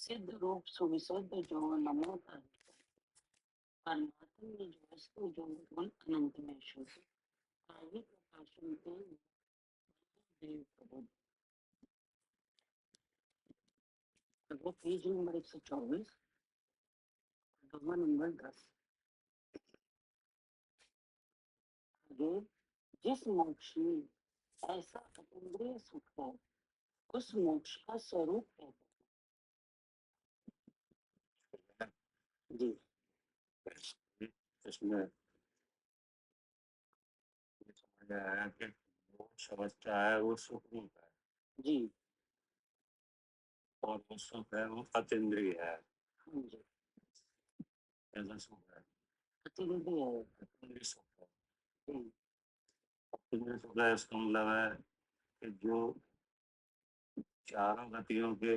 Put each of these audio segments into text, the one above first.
सिद्ध रूप सुविशुद्ध जो नमो परमात्मा में जो वस्तु जो गुण अनंत में शुद्ध काव्य प्रकाशन के देव प्रबुद्ध। वो पेज नंबर 124 दोहा नंबर 10। आगे जिस मोक्ष में ऐसा अतीन्द्रिय सुख है उस मोक्ष का स्वरूप कहते हैं। जी इसमें समझ आया कि वो समझता है वो सुख रूप है जी और वो सुख है वो अतीन्द्रिय है। हाँ जी ऐसा सुख है अतीन्द्रिय है। अतीन्द्रिय सुख है। जी अतीन्द्रिय सुख है इसका मतलब है कि जो चारों गतियों के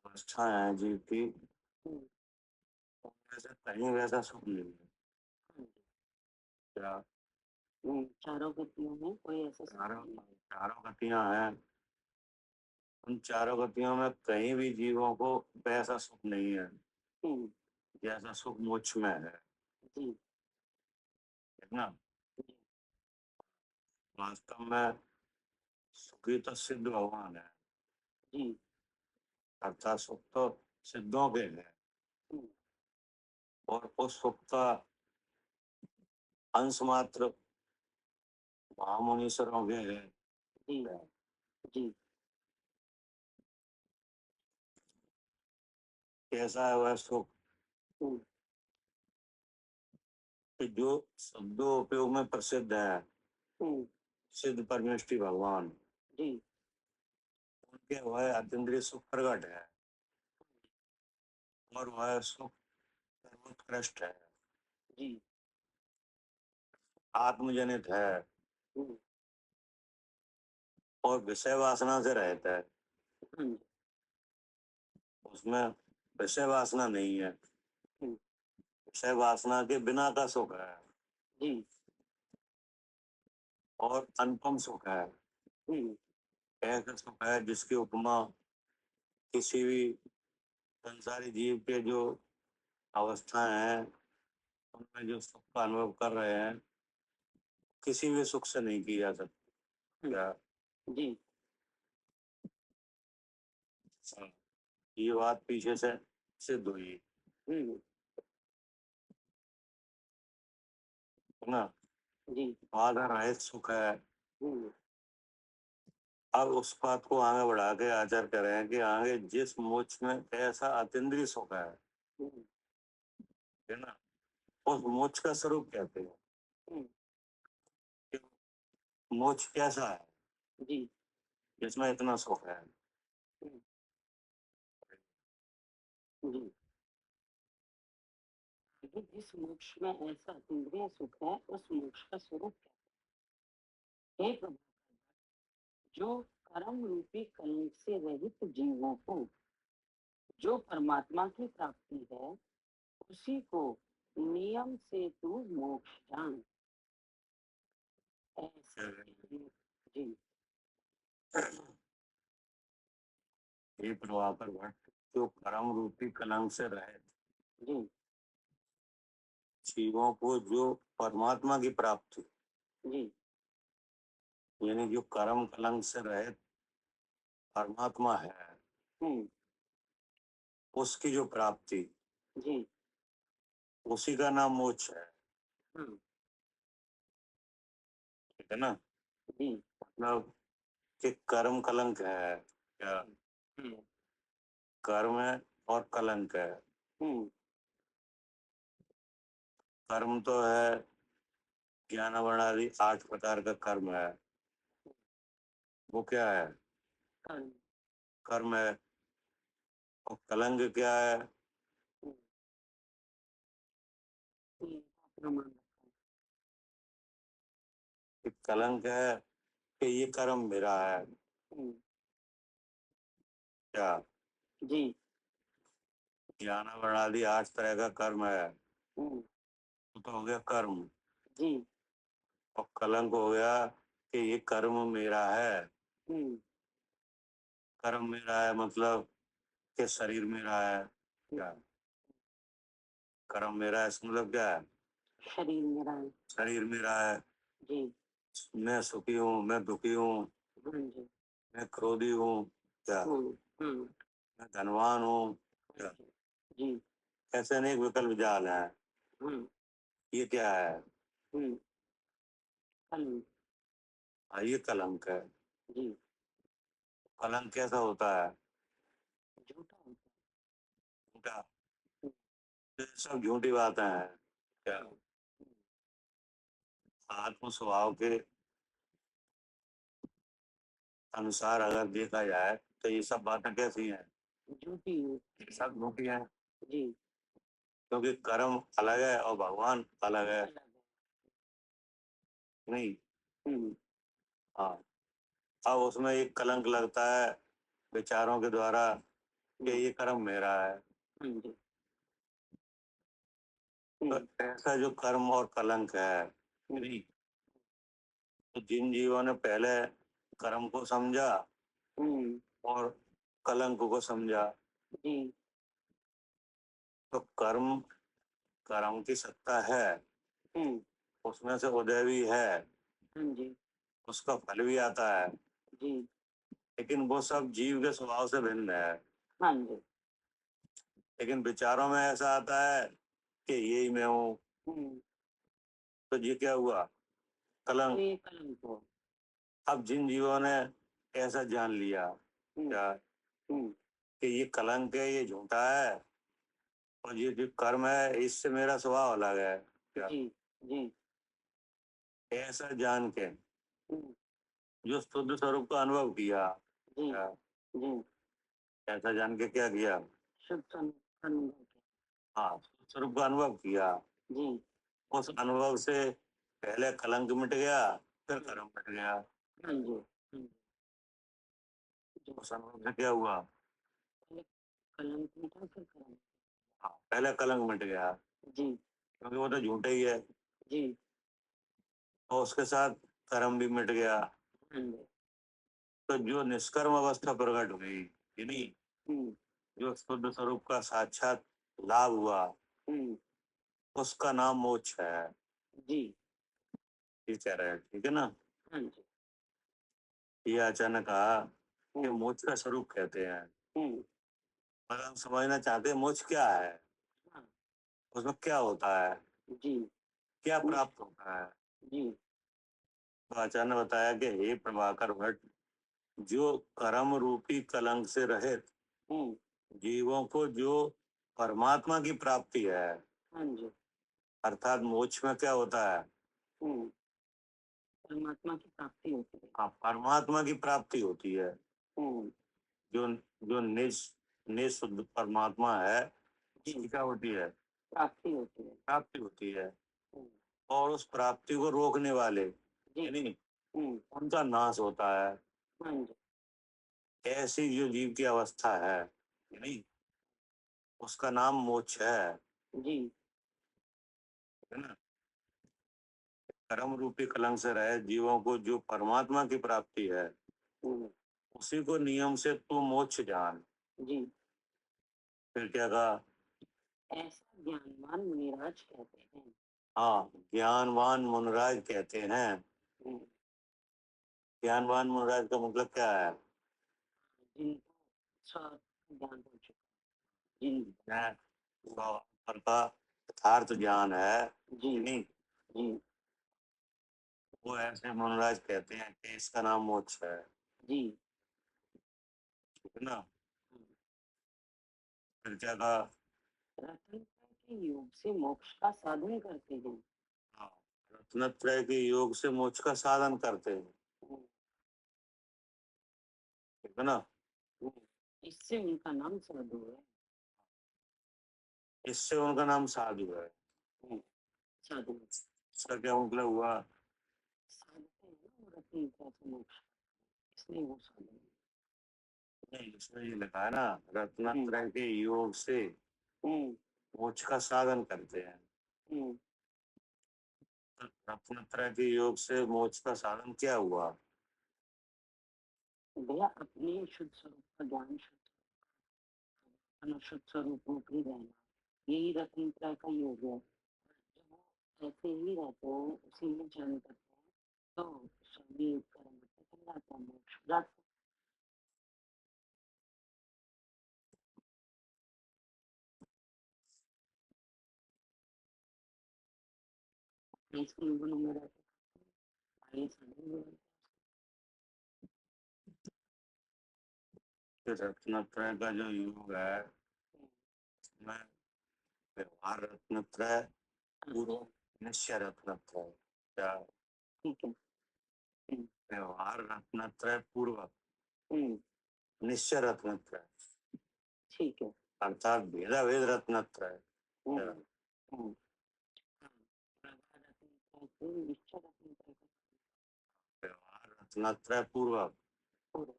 अवस्थाएं हैं जीव की उनमें से कहीं वैसा सुख नहीं है। हाँ जी क्या चारों गतियों में कोई ऐसा सुख चारों नहीं है। चारों गतियां हैं उन चारों गतियों में कहीं भी जीवों को वैसा सुख नहीं है जैसा सुख मोक्ष में है। जी है ना। वास्तव में सुखी तो सिद्ध भगवान है जी अर्थात सुख तो सिद्धों के है और उस सुख का अंश मात्र महामुनीश्वरों के है। जी जी कैसा है वह सुख कि जो शब्दों उपयोग में प्रसिद्ध है सिद्ध परमेष्टि भगवान जी उनके वह अतीन्द्रिय सुख प्रकट है और वह सुख सर्वोत्कृष्ट है जी आत्मजनित है और विषय वासना से रहता है। उसमें विषय वासना नहीं है विषय वासना के बिना का सुख है जी और अनुपम सुख है। ऐसा सुख है जिसकी उपमा किसी भी संसारी जीव के जो अवस्थाएं हैं उनमें जो सुख का अनुभव कर रहे हैं किसी भी सुख से नहीं की जा सकती। क्या जी ये बात पीछे से सिद्ध हुई है ना। जी बाधा रहित सुख है। अब उस बात को आगे बढ़ा के आचार करें कि आगे जिस मोक्ष में ऐसा अतीन्द्रिय सुख है ना उस मोक्ष का स्वरूप कहते हैं। मोक्ष कैसा है जी जिसमें इतना सुख है। जी जिस मोक्ष में ऐसा इंद्रिय सुख है उस मोक्ष का स्वरूप क्या है। हे प्रभु जो कर्म रूपी कलंक से रहित जीवों को जो परमात्मा की प्राप्ति है उसी को नियम से तू मोक्ष जान। ऐसा जी हे प्रभाकर भट्ट जो कर्म रूपी कलंक से रहित जी जीवों को जो परमात्मा की प्राप्ति जी यानी जो कर्म कलंक से रहित परमात्मा है उसकी जो प्राप्ति जी उसी का नाम मोक्ष है। ठीक है ना। जी मतलब कि कर्म कलंक है क्या कर्म है और कलंक है। कर्म तो है ज्ञान वर्ण आदि 8 प्रकार का कर्म है वो क्या है कर्म है। और कलंक क्या है कि कलंक है कि ये कर्म मेरा है। क्या जी ज्ञान वर्ण आदि 8 तरह का कर्म है तो हो गया कर्म जी और कलंक हो गया कि ये कर्म मेरा है। कर्म मेरा है मतलब कि शरीर मेरा है, क्या कर्म मेरा है, इसका मतलब क्या है? शरीर मेरा है। शरीर मेरा है, जी। मैं सुखी हूँ, मैं दुखी हूँ, हाँ जी। मैं क्रोधी हूँ, क्या हम्म। मैं धनवान हूँ, हाँ क्या जी। जी। ऐसे अनेक विकल्प जाल है। हम्म। ये क्या है? हम्म। कलम। हाँ, ये कलंक है। जी। कलंक कैसा होता है? झूठा होता झूठा। है। ये सब झूठी बातें हैं, क्या हम्म। आत्म स्वभाव के अनुसार अगर देखा जाए तो ये सब बातें कैसी हैं? झूठी है। ये सब झूठी हैं, जी। क्योंकि कर्म अलग है और भगवान अलग है। अलग है। नहीं। हम्म। हाँ। अब उसमें एक कलंक लगता है विचारों के द्वारा कि ये कर्म मेरा है। हाँ जी। तो हम्म। ऐसा जो कर्म और कलंक है, हम्म। नहीं, तो जिन जीवों ने पहले कर्म को समझा हम्म। और कलंक को समझा, जी। तो कर्म कर्म की सत्ता है, हम्म। उसमें से उदय भी है, हाँ जी। उसका फल भी आता है, जी। लेकिन वो सब जीव के स्वभाव से भिन्न है। हाँ जी। लेकिन विचारों में ऐसा आता है कि यही मैं हूँ। हम्म। तो ये क्या हुआ? तो कलंक। ये कलम को। अब जिन जीवों ने ऐसा जान लिया हम्म। क्या हम्म। कि ये कलंक है, ये झूठा है, और ये जो कर्म है इससे मेरा स्वभाव अलग है, क्या जी। जी। ऐसा जान के हम्म। जो शुद्ध स्वरूप का अनुभव किया, जी। क्या जी। ऐसा जान के क्या किया? शुभ अनुभव के। हाँ, शुद्ध स्वरूप का अनुभव किया। जी। उस अनुभव से पहले कलंक मिट गया, फिर कर्म मिट गया। हाँ जी। हाँ जी। उस अनुभव से क्या हुआ? पहले कलम मिटा फिर कलम। हाँ, पहले कलंक मिट गया, जी। क्योंकि वो तो झूठा ही है, जी। और उसके साथ कर्म भी मिट गया। हाँ जी। तो जो निष्कर्म अवस्था प्रकट हुई, यानी हम्म। जो शुद्ध स्वरूप का साक्षात लाभ हुआ, हम्म। उसका नाम मोक्ष है। जी। ये कह रहे हैं, ठीक है ना? हाँ जी। ये अचानक कहा कि हम्म। मोक्ष का स्वरूप कहते हैं। हम्म। अगर हम समझना चाहते हैं मोक्ष क्या है, हाँ। उसमें क्या होता है, जी। क्या उस। प्राप्त होता है, जी। तो अचानक बताया कि हे प्रभाकर भट्ट, जो कर्म रूपी कलंक से रहित हम्म। जीवों को जो परमात्मा की प्राप्ति है, हाँ जी। अर्थात मोक्ष में क्या होता है? हम्म। परमात्मा की प्राप्ति होती है। हाँ, परमात्मा की प्राप्ति होती है। हम्म। जो जो निज शुद्ध परमात्मा है, जी। उसकी क्या होती है? प्राप्ति होती है। प्राप्ति होती है। हम्म। और उस प्राप्ति को रोकने वाले, जी। यानी हम्म। उनका नाश होता है। हाँ जी। ऐसी जो जीव की अवस्था है, यानी उसका नाम मोक्ष है, जी। है ना? कर्म रूपी कलंक से रहे जीवों को जो परमात्मा की प्राप्ति है, हम्म। उसी को नियम से तू मोक्ष जान। जी। फिर क्या कहा? ऐसा ज्ञानवान मुनिराज कहते हैं। हाँ, ज्ञानवान मुनराज कहते हैं। हम्म। ज्ञानवान मुनराज का मतलब क्या है? जिनको सब ज्ञान हो चुका। जिन। ज्ञान पर का यथार्थ ज्ञान है, जी। यानी जी। वो ऐसे मुनराज कहते हैं कि इसका नाम मोक्ष है, जी। ठीक है ना? हम्म। फिर क्या कहा? रतन के योग से मोक्ष का साधन करते हैं। हाँ, रत्नत्रय के योग से मोक्ष का साधन करते हैं, हम्म। ठीक है ना? हम्म। इससे उनका नाम साधु है। इससे उनका नाम साधु है। हम्म। साधु। इसका क्या मतलब हुआ? साधते हैं ना वो रतन से मोक्ष, इसलिए वो साधु है। नहीं, इसमें ये लिखा है ना, हम्म। रत्नत्रय के योग से हम्म। मोक्ष का साधन करते हैं। हम्म। तो रत्नत्रय के योग से मोक्ष का साधन क्या हुआ? भैया अपने शुद्ध स्वरूप का ज्ञान, शुद्ध अनुशुद्ध स्वरूप रूप ही रहना, यही रत्न त्रय का योग है। जब वो ऐसे ही रहते हैं, उसी में चयन करते हैं, तो सभी कर्म चल जाता है, मोक्ष प्राप्त। इसके गुणों में रहते हैं, आगे सभी लोग रत्नत्रय का जो योग है, उसमें व्यवहार रत्नत्रय, पूर्व निश्चय रत्नत्रय, क्या ठीक है। व्यवहार रत्नत्रय पूर्व हम्म, निश्चय रत्नत्रय, ठीक है। अर्थात भेदा भेद रत्नत्रय। हम्म, क्या हम्म, हाँ, व्यवहार रत्न त्रय से निश्चय रत्न त्रय का व्यवहार रत्नत्रय पूर्व पूर्व।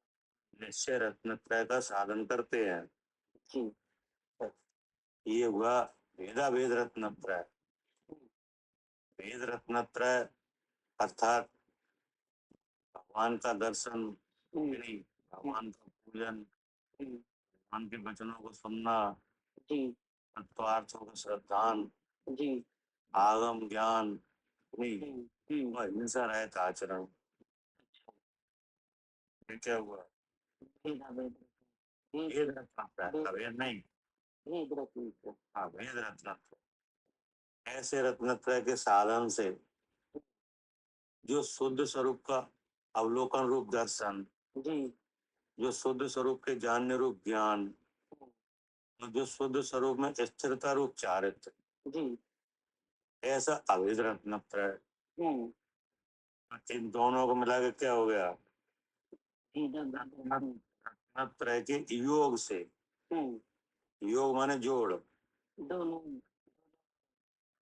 निश्चय रत्नत्रय का साधन करते हैं, जी। ये हुआ भेदा भेद रत्नत्रय। भेद रत्नत्रय अर्थात भगवान का दर्शन, हम्म, नहीं, भगवान का पूजन, हम्म, भगवान के वचनों को सुनना, जी। तत्वार्थों का श्रद्धान, जी। आगम ज्ञान, नहीं, हम्म, हम्म, और हिंसा रहित आचरण। अच्छा। ये क्या हुआ? भेदा भेद भेद भेद रत्नत्रय, भेद अभेद नहीं। भेद रत्न त्रय। हाँ, भेद रत्नत्रय। ऐसे रत्नत्रय के साधन से जो शुद्ध स्वरूप का अवलोकन रूप दर्शन, जी। जो शुद्ध स्वरूप के जानने रूप ज्ञान, और जो शुद्ध स्वरूप में स्थिरता रूप चारित्र, जी। ऐसा अभेद रत्नत्रय। हम्म, इन दोनों को मिला के क्या हो गया? भेदा भेद रत्न। रत्नत्रय के योग से, हम्म, योग माने जोड़, दोनों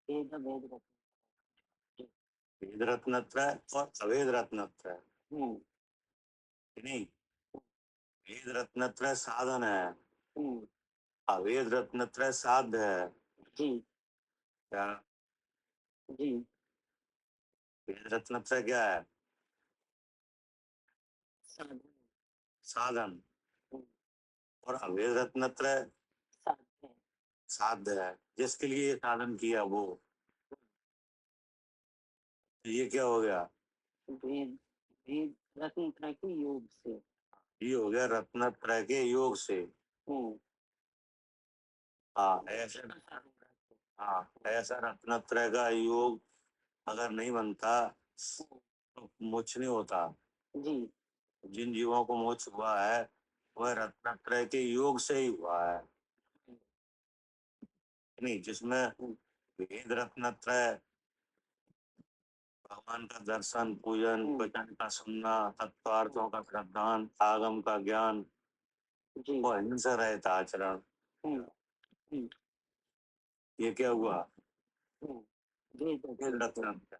भेदा भेद रत्न। जी। भेद रत्नत्रय और अभेद रत्नत्रय। हम्म, नहीं, भेद रत्नत्रय साधन है, हम्म, अभेद रत्नत्रय साध्य है। जी। क्या जी। भेद रत्नत्रय क्या है? साधन। साधन। हम्म, और अभेद रत्नत्रय साध्य। साध्य है, जिसके लिए ये साधन किया वो। तो ये क्या हो गया? भेद भेद रत्न त्रय के योग से। ये हो गया रत्नत्रय के योग से। हम्म, हाँ ऐसे, हाँ ऐसा रत्नत्रय का योग अगर नहीं बनता तो मोक्ष नहीं होता। जी। जिन जीवों को मोक्ष हुआ है वह रत्नत्रय के योग से ही हुआ है। नहीं, जिसमें वेद रत्नत्रय, भगवान का दर्शन, पूजन, वचन का सुनना, तत्वार्थों का श्रद्धान, आगम का ज्ञान जी। और हिंसा रहित आचरण, हम्म, हम्म, ये क्या हुआ? हम्म, भेद वेद रत्न त्रय। रत्नत्रय,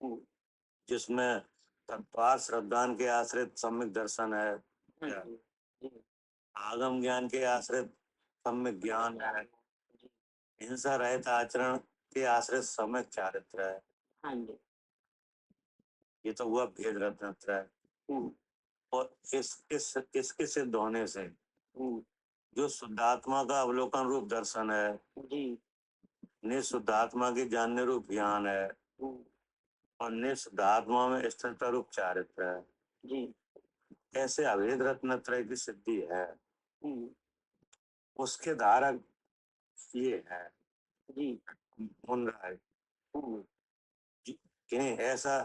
हम्म, जिसमें तत्वार्थ श्रद्धान के आश्रित सम्यक दर्शन है, हाँ जी। जी। आगम ज्ञान के आश्रित सम्यक ज्ञान है, जी। हिंसा रहित आचरण के आश्रित सम्यक चारित्र है। हाँ जी। ये तो हुआ भेद रत्नत्रय। हम्म, और इसके सिद्ध होने से हम्म, जो शुद्धात्मा का अवलोकन रूप दर्शन है, जी। निशुद्धात्मा की जानने रूप ज्ञान है, हम्म, और निशुद्धात्मा में स्थिरता रूप चारित्र है, जी। ऐसे अभेद रत्नत्रय की सिद्धि है। हम्म, उसके धारक ये है जी। मुनराय, हम्म, जिन्हें ऐसा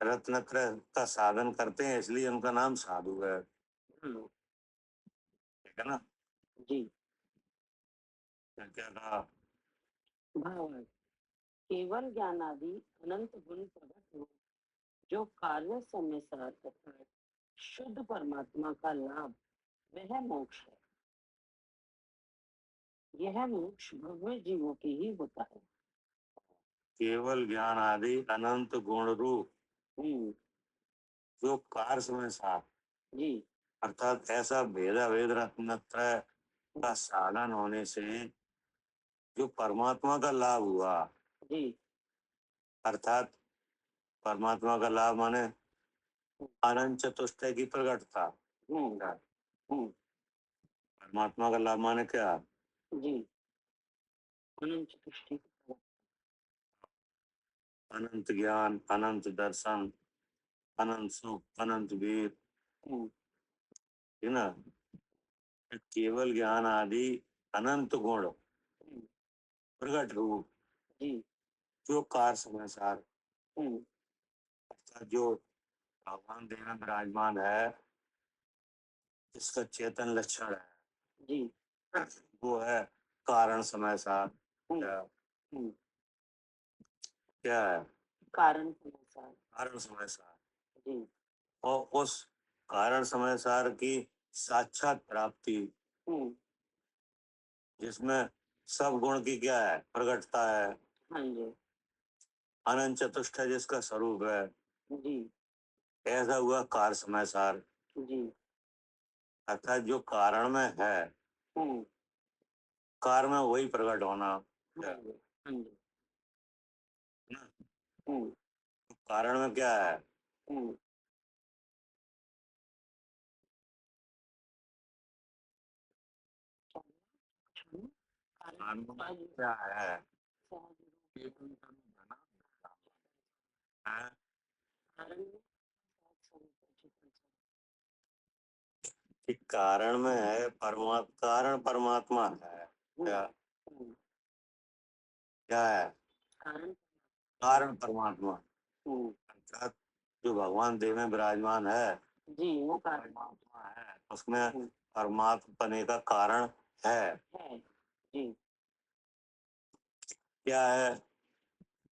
रत्नत्रय का साधन करते हैं, इसलिए उनका नाम साधु है। हम्म, ठीक है ना? जी। क्या क्या कहा? भावार्थ, केवल ज्ञानादि अनंत गुण प्रकट हो, जो कार्य समय सार तथा शुद्ध परमात्मा का लाभ, वह मोक्ष है। यह मोक्ष भव्य जीवों की ही होता है। केवल ज्ञान आदि अनंत गुण रूप हम्म, जो कार्य में साथ, जी। अर्थात ऐसा भेदा भेद रत्नत्रय का साधन होने से जो परमात्मा का लाभ हुआ, जी। अर्थात परमात्मा का लाभ माने अनंत चतुष्टय की प्रकटता। हम्म, हम्म, परमात्मा का लाभ माने क्या? जी, अनंत चतुष्टय की प्रवक्ता। अनंत ज्ञान, अनंत दर्शन, अनंत सुख, अनंत वीर, हम्म, है ना? केवल ज्ञान आदि अनंत गुण हम्म, प्रगट रूप जी, जो कार समाचार हम्म, अर्थात जो भगवान देव में विराजमान है, जिसका चेतन लक्षण है, जी, वो है कारण समय सार। हम्म, क्या हम्म, क्या है? कारण समाचार। कारण समय सार। जी, और उस कारण समय सार की साक्षात प्राप्ति, हम्म, जिसमें सब गुण की क्या है? प्रगटता है। हाँ जी, अनंत चतुष्टय जिसका स्वरूप है, जी, ऐसा हुआ कार समय सार। जी, अर्थात जो कारण में है, हम्म, कार में वही प्रकट होना। हाँ क्या जी, हाँ जी, ना? हम्म, तो कारण में क्या है? हम्म, क्या हुआ? कारण कारण में सहज क्या है? सहज रूप चेतन स्वरूप है ना? है? कारण में सहज स्वरूप है, चेतन स्वरूप। कि कारण में है कारण परमात्मा है। क्या हम्म, क्या है? कारण, कारण परमात्मा। हम्म, अर्थात जो भगवान देव में विराजमान है, जी, वो कारण परमात्मा है, उसमें हम्म, परमात्मा बने का कारण है। है, जी, क्या है?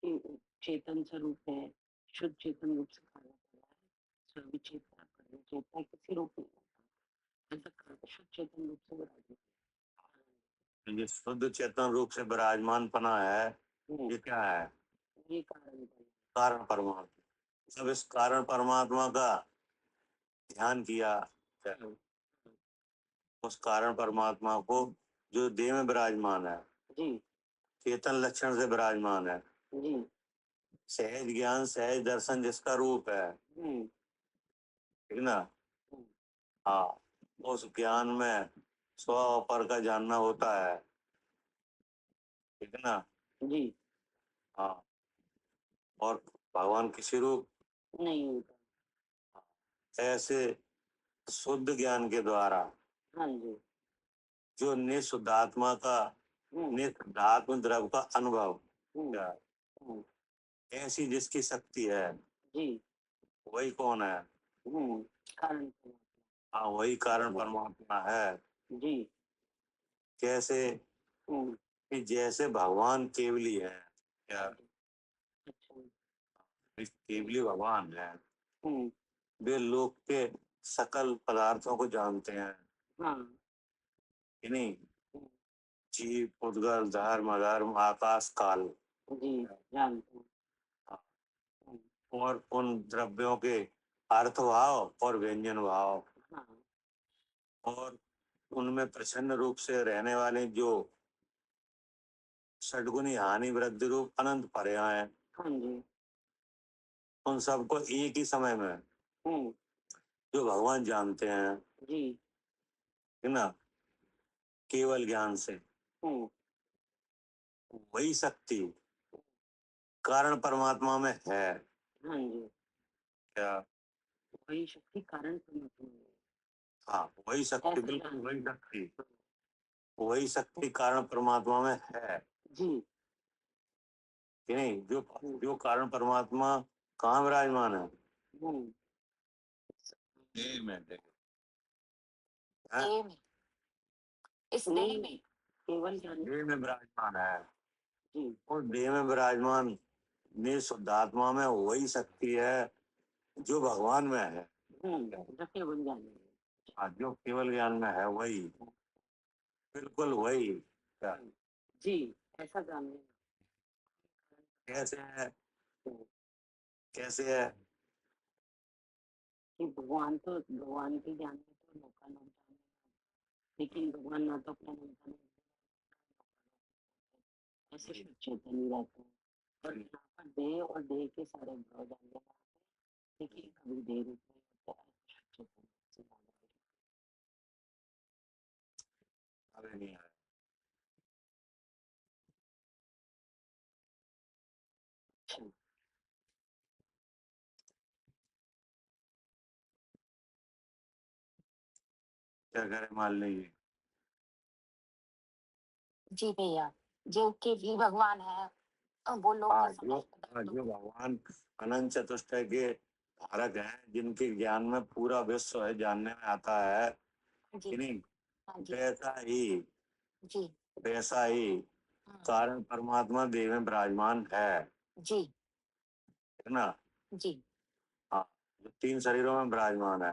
कि चेतन स्वरूप है, शुद्ध चेतन रूप से खाना पड़ रहा है, सभी चेतना करना चेतना किसी रूप में होता है, ऐसा शुद्ध चेतन रूप से विराजमान ये शुद्ध चेतन रूप से विराजमान पना है, है। ये क्या है? ये कारण है। कारण परमात्मा। अब इस कारण परमात्मा का ध्यान किया, हम्म, उस कारण परमात्मा को जो देह में विराजमान है, जी, चेतन लक्षण से विराजमान है, जी, सहज ज्ञान सहज दर्शन जिसका रूप है, हम्म, ठीक ना? हम्म, हाँ, उस ज्ञान में स्व और पर का जानना होता है, ठीक है ना? जी, हाँ, और भगवान किसी रूप नहीं होता। ऐसे शुद्ध ज्ञान के द्वारा हाँ जी, जो निशुद्धात्मा का हम्म, निशुद्धात्म द्रव का अनुभव, हम्म, क्या हम्म, ऐसी जिसकी शक्ति है, जी, वही कौन है? हम्म, कारण परमात्मा। हाँ, वही कारण परमात्मा है। जी, कैसे? हम्म, कि जैसे भगवान केवली है, क्या हाँ जी, अच्छा, केवली भगवान है, हम्म, वे लोक के सकल पदार्थों को जानते हैं, हाँ, कि नहीं? हम्म, जीव उद्गल धर्म अधर्म आकाश काल, जी, जानते हैं। हाँ, हम्म, और उन द्रव्यों के अर्थ भाव और व्यंजन भाव, हाँ, और उनमें प्रसन्न रूप से रहने वाले जो षडगुनी हानि वृद्धि रूप अनंत पर्याय हैं, हाँ जी, उन सबको एक ही समय में हम्म, जो भगवान जानते हैं, जी, है ना? केवल ज्ञान से, हम्म, वही शक्ति कारण परमात्मा में है। हाँ जी, क्या? वही शक्ति कारण परमात्मा में हाँ, वही है। शक्ति, ऐसा बिल्कुल जानते वही हैं। शक्ति, वही शक्ति कारण परमात्मा में है, जी, कि नहीं? जो हम्म, जो कारण परमात्मा कहाँ विराजमान है? हम्म, देह में। देह देह में, इस देह में केवल ज्ञान। देह में विराजमान है, जी, और देह में विराजमान निशुद्धात्मा में वही शक्ति है जो भगवान में है। जो केवल ज्ञान है। हाँ, जो केवल ज्ञान में है वही, बिल्कुल वही। क्या? जी, ऐसा जान लेना। कैसे है? हम्म, कैसे है? कि भगवान तो भगवान के ज्ञान में तो लोका लोग जान लेना, लेकिन भगवान ना तो अपना नहीं जाने, ऐसे शुद्ध चेतन ही रहते हैं। और यहाँ पर देह और देह के सारे भाव जान लेना है, लेकिन कभी देह रूप नहीं होता है, शुद्ध चेतन से जान लेना। कभी नहीं आया। क्या करें मान लीजिए। जी भैया, जो कि भी भगवान है वो लोग हाँ के जो समझ हाँ, जो भगवान अनंत चतुष्टय के धारक हैं, जिनके ज्ञान में पूरा विश्व है जानने में आता है जी कि नहीं, हाँ जी जी वैसा ही हाँ, कारण परमात्मा देह में विराजमान है जी ना। जी हाँ, जो 3 शरीरों में विराजमान है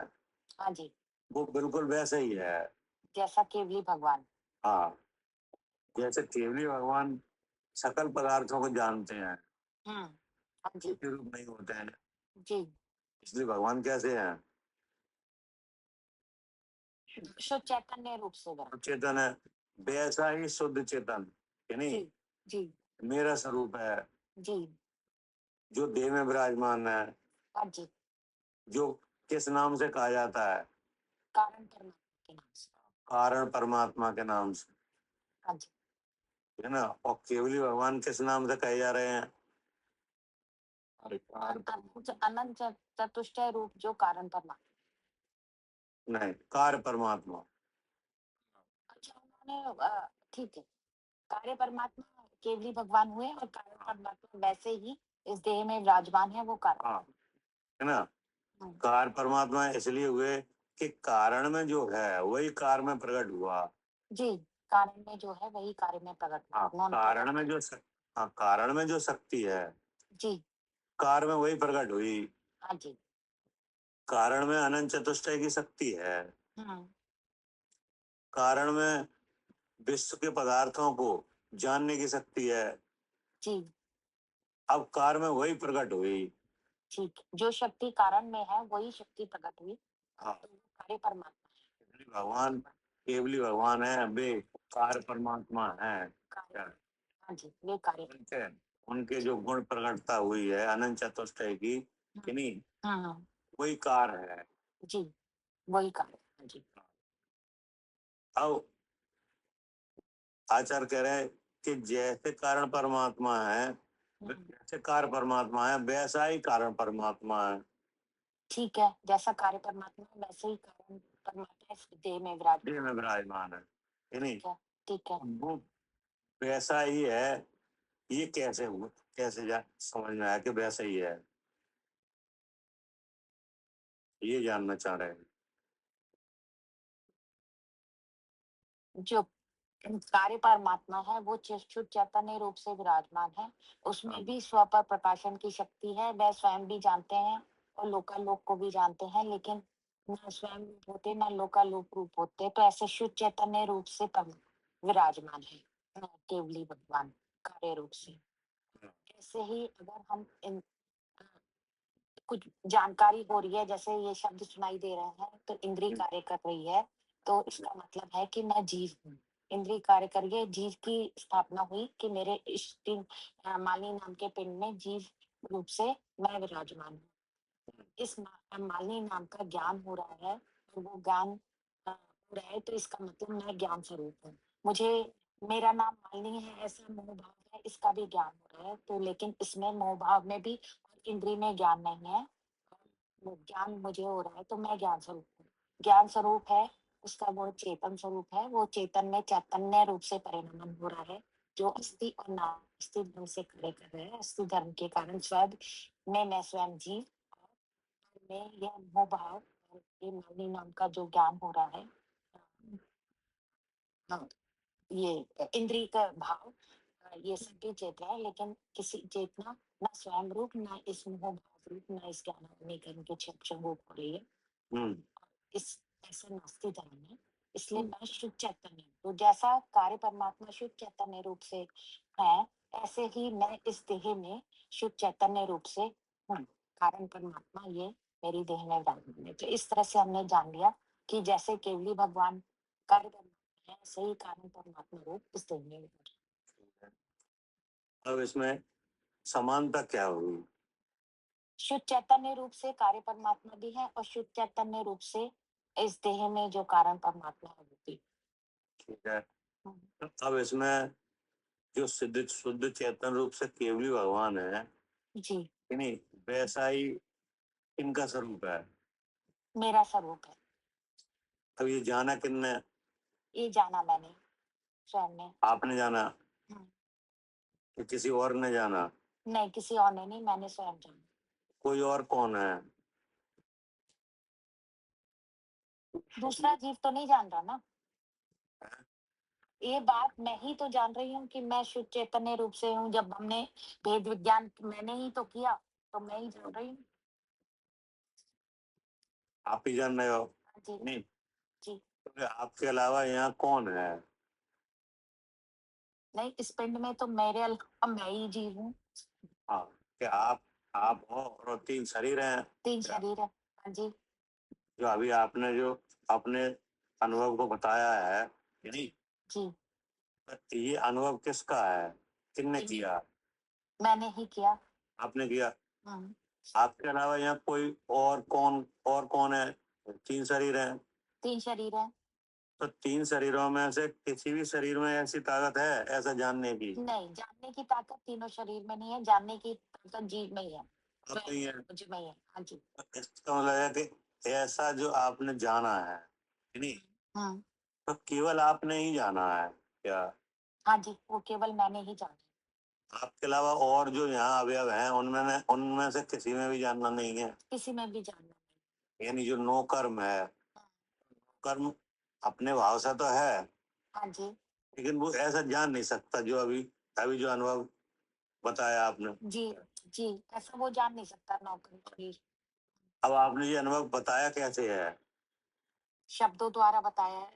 हाँ जी, वो बिल्कुल वैसे ही है। जैसा केवली भगवान। हाँ, जैसे केवली भगवान सकल पदार्थों को जानते हैं, हाँ जी उसके रूप नहीं होते हैं, जी, इसलिए भगवान कैसे हैं, शुद्ध चैतन्य रूप से विराज। तो चेतन है, वैसा ही शुद्ध चेतन कि नहीं जी जी मेरा स्वरूप है, जी जो देह में विराजमान है, हाँ जी, जो किस नाम से कहा जाता है, कारण परमात्मा के नाम से। कारण परमात्मा के नाम से, हाँ जी, है ना। और केवली भगवान किस नाम से कहे जा रहे हैं, अनंत चतुष्टय रूप जो कारण परमात्मा। नहीं, कार्य परमात्मा। अच्छा, उन्होंने ठीक है, कार्य परमात्मा केवली भगवान हुए और कारण परमात्मा वैसे ही इस देह में विराजमान है, वो कारण। हाँ, है ना। हम्म, कार्य परमात्मा इसलिए हुए कि कारण में जो है वही कार्य में प्रकट हुआ। जी, कारण में जो है वही कार्य में प्रकट हुआ। हाँ, उन्होंने कारण में जो हाँ, कारण में जो शक्ति है जी कार्य में वही प्रकट हुई। हाँ जी कारण में अनंत चतुष्टय की शक्ति है, हम्म, कारण में विश्व के पदार्थों को जानने की शक्ति है। जी अब कार्य में वही प्रकट हुई। ठीक, जो शक्ति कारण में है वही शक्ति प्रकट हुई, हाँ, तो वो कार्य परमात्मा है। इसलिए भगवान केवली भगवान है, वे कार्य परमात्मा है। कार्य, हाँ जी, वे कार्य उनके उनके जो गुण प्रकटता हुई है अनंत चतुष्टय की कि नहीं, हाँ वही कार्य है। जी, वही कार्य। हाँ जी अब आचार्य कह रहे हैं कि जैसे कारण परमात्मा है, जैसे कार्य परमात्मा है, वैसा ही कारण परमात्मा है। ठीक है, जैसा कार्य परमात्मा है वैसे ही कारण परमात्मा इस देह में देह में विराजमान। विराजमान है कि नहीं, ठीक है ठीक है, वो वैसा ही है। ये कैसे हुआ, कैसे समझ में आया कि वैसा ही है, ये जानना चाह रहे हैं। जो कार्य परमात्मा है वो शुद्ध चैतन्य रूप से विराजमान है, उसमें भी स्व पर प्रकाशन की शक्ति है, वह स्वयं भी जानते हैं और लोकालोक को भी जानते हैं, लेकिन न स्वयं रूप होते न लोकालोक रूप होते, तो ऐसे शुद्ध चैतन्य रूप से विराजमान है केवली भगवान कार्य रूप से। ऐसे ही अगर हम इन कुछ जानकारी हो रही है, जैसे ये शब्द सुनाई दे रहे हैं तो इंद्री कार्य कर रही है, तो इसका मतलब है कि मैं जीव हूँ। इंद्री कार्य करिए, जीव की स्थापना हुई कि मेरे मालिनी नाम के पिंड में जीव रूप से मैं विराजमान हूँ। इस मालिनी नाम का ज्ञान हो रहा है और वो ज्ञान हो रहा है, तो इसका मतलब मैं ज्ञान स्वरूप हूँ। मुझे मेरा नाम मालिनी है ऐसा मोह भाव है, इसका भी ज्ञान हो रहा है, तो लेकिन इसमें मोह भाव में भी इंद्री में ज्ञान नहीं है, वो ज्ञान मुझे हो रहा है, तो मैं ज्ञान स्वरूप हूँ। ज्ञान स्वरूप है उसका वो चेतन स्वरूप है, वो चेतन में चैतन्य रूप से परिणमन हो रहा है, जो अस्थि और नास्ति धर्म से कार्य कर रहे हैं। अस्थि धर्म के कारण स्वयं में मैं स्वयं जीव और में यह मोह भाव और ये मालिनी नाम का जो ज्ञान हो रहा है, हाँ, ये इंद्रिय का भाव, ये सभी चेतना है, लेकिन किसी चेतना न स्वयं रूप, न इस मोह भाव रूप, न इस ज्ञान निकरण के क्षण रूप हो रही है। इस ऐसा नास्तिक धर्म है, इसलिए मैं शुद्ध चैतन्य हूँ। तो जैसा कार्य परमात्मा शुद्ध चैतन्य रूप से है, ऐसे ही मैं इस देह में शुद्ध चैतन्य रूप से हूँ। कारण परमात्मा ये मेरी देह में विराजमान है। तो इस तरह से हमने जान लिया कि जैसे केवली भगवान कार्य परमात्मा है, ऐसे ही कारण परमात्मा रूप इस देह में विराजमान। अब इसमें समानता क्या होगी, शुद्ध चैतन्य रूप से कार्य परमात्मा भी है और शुद्ध चैतन्य रूप से इस देह में जो कारण परमात्मा है वो भी। ठीक है। हम्म, अब इसमें जो सिद्ध शुद्ध चेतन रूप से केवली भगवान है जी कि नहीं, वैसा ही इनका स्वरूप है। मेरा स्वरूप है। अब ये जाना किनने? ये जाना मैंने स्वयं ने। आपने जाना हम्म, कि किसी और ने जाना? नहीं, किसी और ने नहीं, मैंने स्वयं जाना। कोई और कौन है? दूसरा जीव तो नहीं जान रहा ना। ये बात मैं ही तो जान रही हूँ कि मैं शुद्ध चैतन्य रूप से हूँ। जब हमने भेद विज्ञान मैंने ही तो किया, तो मैं ही जान रही हूँ। आप ही जान रहे हो? जी नहीं, जी। तो आपके अलावा यहाँ कौन है? नहीं, इस पिंड में तो मेरे अलावा मैं ही जीव हूँ। हाँ, कि आप हो और 3 शरीर हैं। 3 शरीर है। हाँ जी जो अभी आपने जो अपने अनुभव को बताया है कि नहीं, जी। तो ये अनुभव किसका है? किसने ये किया? मैंने ही किया। आपने किया। हम्म, आपके अलावा यहाँ कोई और कौन है? 3 शरीर हैं। 3 शरीर है। तो 3 शरीरों में से किसी भी शरीर में ऐसी ताकत है ऐसा जानने की? नहीं, जानने की ताकत तीनों शरीर में नहीं है, जानने की ताकत जीव में ही है। अब नहीं है। मुझ में ही है। हाँ जी। इसका मतलब है कि ऐसा जो आपने जाना है कि नहीं, हम्म, तो केवल आपने ही जाना है क्या? हाँ जी, वो केवल मैंने ही जाना है। आपके अलावा और जो यहाँ अवयव हैं उनमें से किसी में भी जानना नहीं है? किसी में भी जानना नहीं। यानी जो नो कर्म है, कर्म अपने भाव से तो है, हाँ जी लेकिन वो ऐसा जान नहीं सकता जो अभी अभी जो अनुभव बताया आपने। जी जी। ऐसा वो जान नहीं सकता नौकरी शरीर। अब आपने ये अनुभव बताया कैसे है? शब्दों द्वारा बताया है।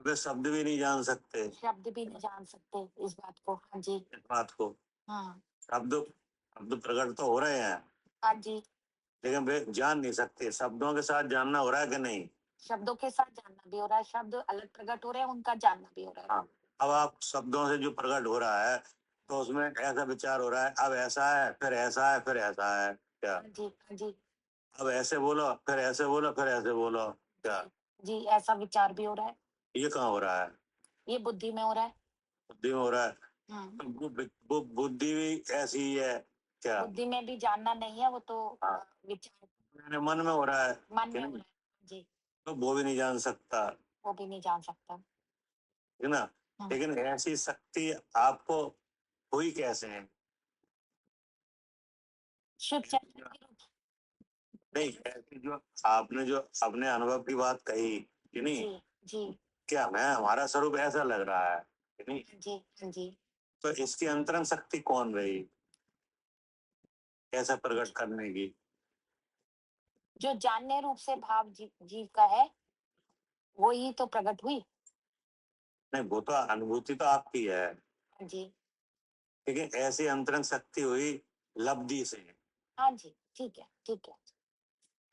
वे शब्द भी नहीं जान सकते शब्द भी नहीं जान सकते इस बात को। हाँ जी। इस बात को। हाँ शब्द शब्द प्रकट तो हो रहे हैं, हाँ जी। लेकिन वे जान नहीं सकते। शब्दों के साथ जानना हो रहा है कि नहीं? शब्दों के साथ जानना भी हो रहा है, शब्द अलग प्रकट हो रहे हैं, उनका जानना भी हो रहा है। हाँ, अब आप शब्दों से जो प्रकट हो रहा है तो उसमें ऐसा विचार हो रहा है, अब ऐसा है फिर ऐसा है फिर ऐसा है क्या? हाँ जी हाँ जी अब ऐसे बोलो फिर ऐसे बोलो फिर ऐसे बोलो क्या? जी। ऐसा विचार भी हो रहा है। ये कहाँ हो रहा है? ये बुद्धि में हो रहा है। बुद्धि में हो रहा है। हम्म, तो वो बुद्धि भी ऐसी ही है क्या? बुद्धि में भी जानना नहीं है, वो तो हाँ, विचार मेरे मन में हो रहा है मन कि में हो नहीं, रहा है। जी, तो वो भी नहीं जान सकता, वो भी नहीं जान सकता। है ना? हम्म, लेकिन ऐसी शक्ति आपको हुई कैसे है? शुद्ध ऐसी चैतन्य जो- के रूप। नहीं, ऐसी जो आपने जो अपने अनुभव की बात कही कि नहीं, जी जी क्या मैं हमारा स्वरूप ऐसा लग रहा है कि नहीं, हाँ जी हाँ जी। तो इसकी अंतरंग शक्ति कौन रही ऐसा प्रकट करने की? जो जानने रूप से भाव जीव का है, वो ही तो प्रकट हुई। नहीं, वो तो अनुभूति तो आपकी है, हाँ जी लेकिन ऐसी अंतरंग शक्ति हुई लब्धि से। हाँ जी। ठीक है ठीक है।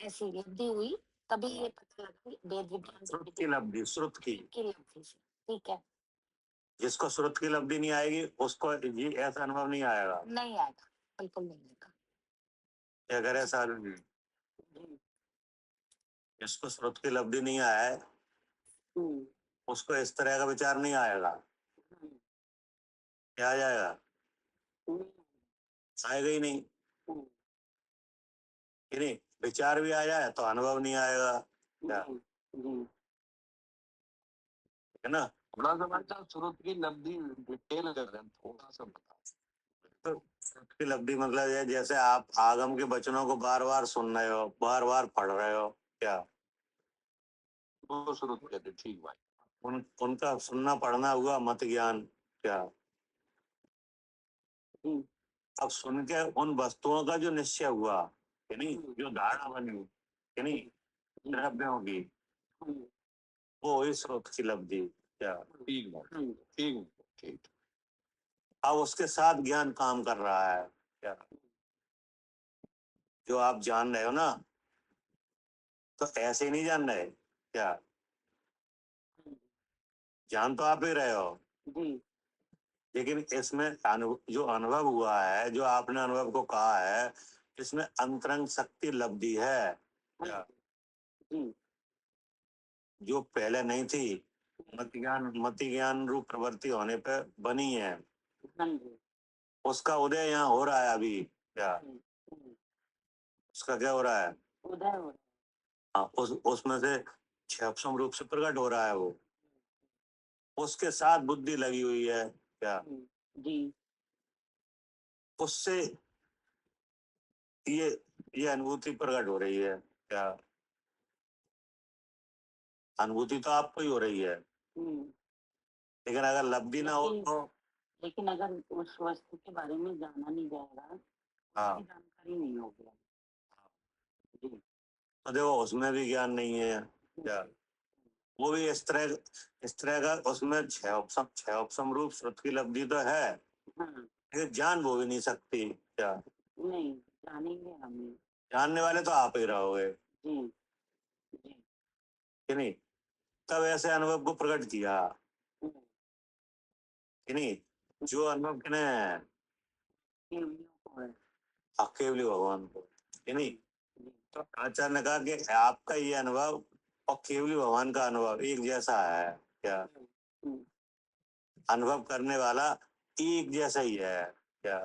ऐसी लब्धि हुई, तभी ये पता लगा कि वेद विज्ञान श्रुत की लब्धि, श्रुत की। की लब्धि से। ठीक है। जिसको श्रुत की लब्धि नहीं आएगी उसको ये ऐसा अनुभव नहीं आएगा। नहीं आएगा, बिल्कुल नहीं आएगा। अगर ऐसा नहीं, जिसको श्रुत की लब्धि नहीं आया है उसको इस तरह का विचार नहीं आएगा। क्या आ जाएगा? आएगा ही नहीं कि नहीं। विचार भी आ जाए तो अनुभव नहीं आएगा क्या? है ना? थोड़ा सा भाई साहब स्रोत की लब्धि डिटेल कर रहे हैं, थोड़ा सा बता। तो श्रुत की लब्धि मतलब है जैसे आप आगम के वचनों को बार बार सुन रहे हो, बार बार पढ़ रहे हो क्या? वो स्रोत कहते हैं, ठीक भाई। उनका सुनना पढ़ना हुआ मत ज्ञान क्या? अब सुन के उन वस्तुओं का जो निश्चय हुआ कि नहीं, जो धारणा बनी कि नहीं द्रव्यों की, वो हुई स्रोत की लब्धि क्या? ठीक भाई, ठीक ठीक। अब उसके साथ ज्ञान काम कर रहा है क्या? जो आप जान रहे हो ना, तो ऐसे ही नहीं जान रहे क्या? जान तो आप ही रहे हो, लेकिन इसमें जो अनुभव हुआ है, जो आपने अनुभव को कहा है, इसमें अंतरंग शक्ति लब्धि है क्या? जो पहले नहीं थी मति ज्ञान रूप प्रवृत्ति होने पे बनी है, हाँ जी। उसका उदय यहाँ हो रहा है अभी। क्या उसका क्या हो रहा है? उदय हो रहा हाँ, उसमें से क्षम रूप से प्रकट हो रहा है वो, उसके साथ बुद्धि लगी हुई है। क्या है। जी उससे ये ये अनुभूति प्रकट हो रही है। क्या अनुभूति तो आपको ही हो रही है, हम्म, लेकिन अगर लब्धि ना हो लेकिन तो लेकिन अगर उस वस्तु के बारे में जाना नहीं जाएगा, हाँ, उसकी जानकारी नहीं होगी। जी तो देखो उसमें भी ज्ञान नहीं है। क्या वो भी इस तरह का उसमें छह उपसम रूप श्रुत की लब्धि तो है, हाँ। लेकिन जान वो भी नहीं सकती। क्या नहीं जानेंगे हम। जानने वाले तो आप ही रहोगे जी जी। कि नहीं? तब ऐसे अनुभव को प्रकट किया हम्म, कि नहीं, जो अनुभव किने केवलियों को है। केवली भगवान को, कि नहीं? जी, तो आचार्य ने कहा कि आपका ये अनुभव और केवली भगवान का अनुभव एक जैसा है। क्या हम्म, अनुभव करने वाला एक जैसा ही है। क्या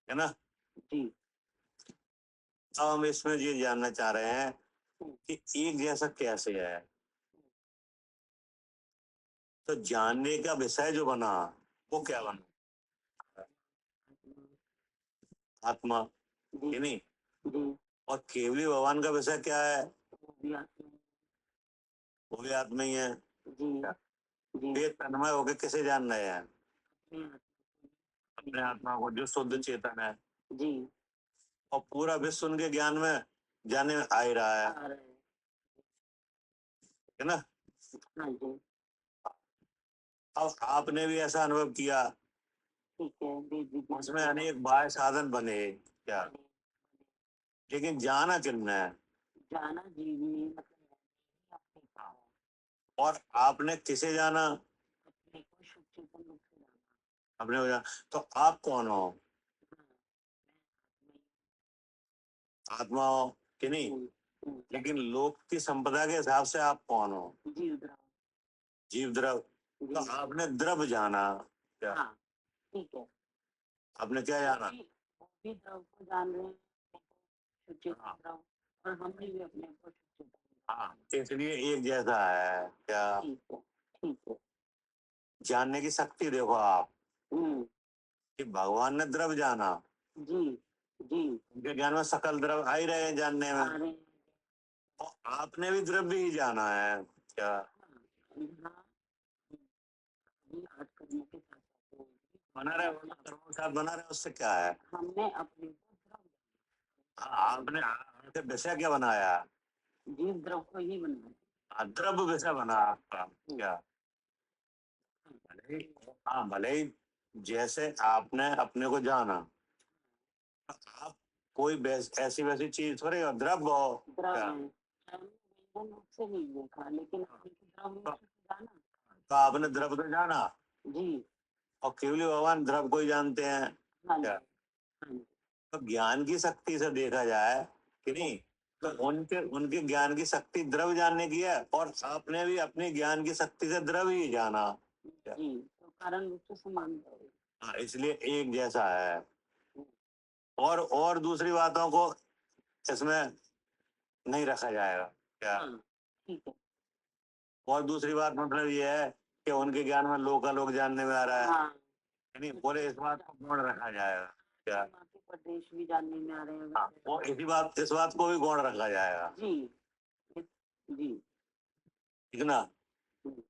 है ना? जी अब हम इसमें ये जानना चाह रहे हैं कि एक जैसा कैसे है। तो जानने का विषय जो बना वो क्या बना? आत्मा, जी कि नहीं? जी। और केवली भगवान का विषय क्या है? वो भी आत्मा है। वो भी आत्मा ही है। जी जी। वे तन्मय होकर किसे जान रहे हैं? अपने आत्मा अपने आत्मा को, जो शुद्ध चेतन है। को। जी और पूरा विश्व उनके ज्ञान में जाने में आ ही रहा आ है। रहे हैं। है ना? हाँ जी अब आपने भी ऐसा अनुभव किया, ठीक है। वेद विज्ञान उसमें अनेक बाह्य साधन बने। क्या लेकिन जाना किसने है? जाना जीव ने, मतलब अपने हाँ, और आपने किसे जाना? अपने को शुभ चेतन रूप से जाना। अपने को जाना। तो आप कौन हो? हाँ, आत्मा हो, कि नहीं? लेकिन लोक की संपदा के हिसाब से आप कौन हो? जीव द्रव। जीव द्रव। तो जी आपने द्रव जाना। क्या हाँ ठीक है। आपने क्या वो जाना? भी वो भी द्रव को जान रहे हैं, शुभ चेतन हाँ, द्रव। और हमने भी अपने को शुभ चेतन हाँ, इसलिए एक जैसा है। क्या ठीक है ठीक है। जानने की शक्ति देखो आप, हम्म, कि भगवान ने द्रव जाना, जी जी। उनके ज्ञान में सकल द्रव आ ही रहे हैं जानने आ में। रहे हैं। और आपने भी द्रव्य ही जाना है। क्या हाँ, यहाँ अभी आज करने के साथ साथ वो भी बना रहे हो ना, कर्मों के साथ बना रहे हो, उससे क्या है? हमने अपने को द्रव आपने आपके विषय क्या बनाया? जीव द्रव को ही बनाया। द्रव्य विषय बना आपका। क्या भले ही, हाँ, भले ही जैसे आपने अपने को जाना, आप कोई ऐसी वैसी चीज थोड़ी हो, द्रव्य हो। द्रव क्या है। हमने व्यंजन रूप से नहीं देखा, लेकिन अपने को द्रव रूप तो, से तो जाना। तो आपने द्रव्य को जाना, जी और केवली भगवान द्रव्य को ही जानते हैं। हाँ जी क्या हाँ जी। तो ज्ञान की शक्ति से देखा जाए, कि नहीं, तो उनके उनके ज्ञान की शक्ति द्रव्य जानने की है, और आपने भी अपने ज्ञान की शक्ति से द्रव्य ही जाना। क्या जी तो कारण रूप से समान है। हाँ, इसलिए एक जैसा है। और दूसरी बातों को इसमें नहीं रखा जाएगा। क्या हाँ ठीक है। और दूसरी बात मतलब ये है कि उनके ज्ञान में लोग जानने में आ रहा है, हाँ यानी बोले इस बात को गौण रखा जाएगा। क्या बाकी प्रदेश भी जानने में आ रहे हैं हाँ, वो इस बात को भी गौण रखा जाएगा। जी जी। ठीक ना? हम्म,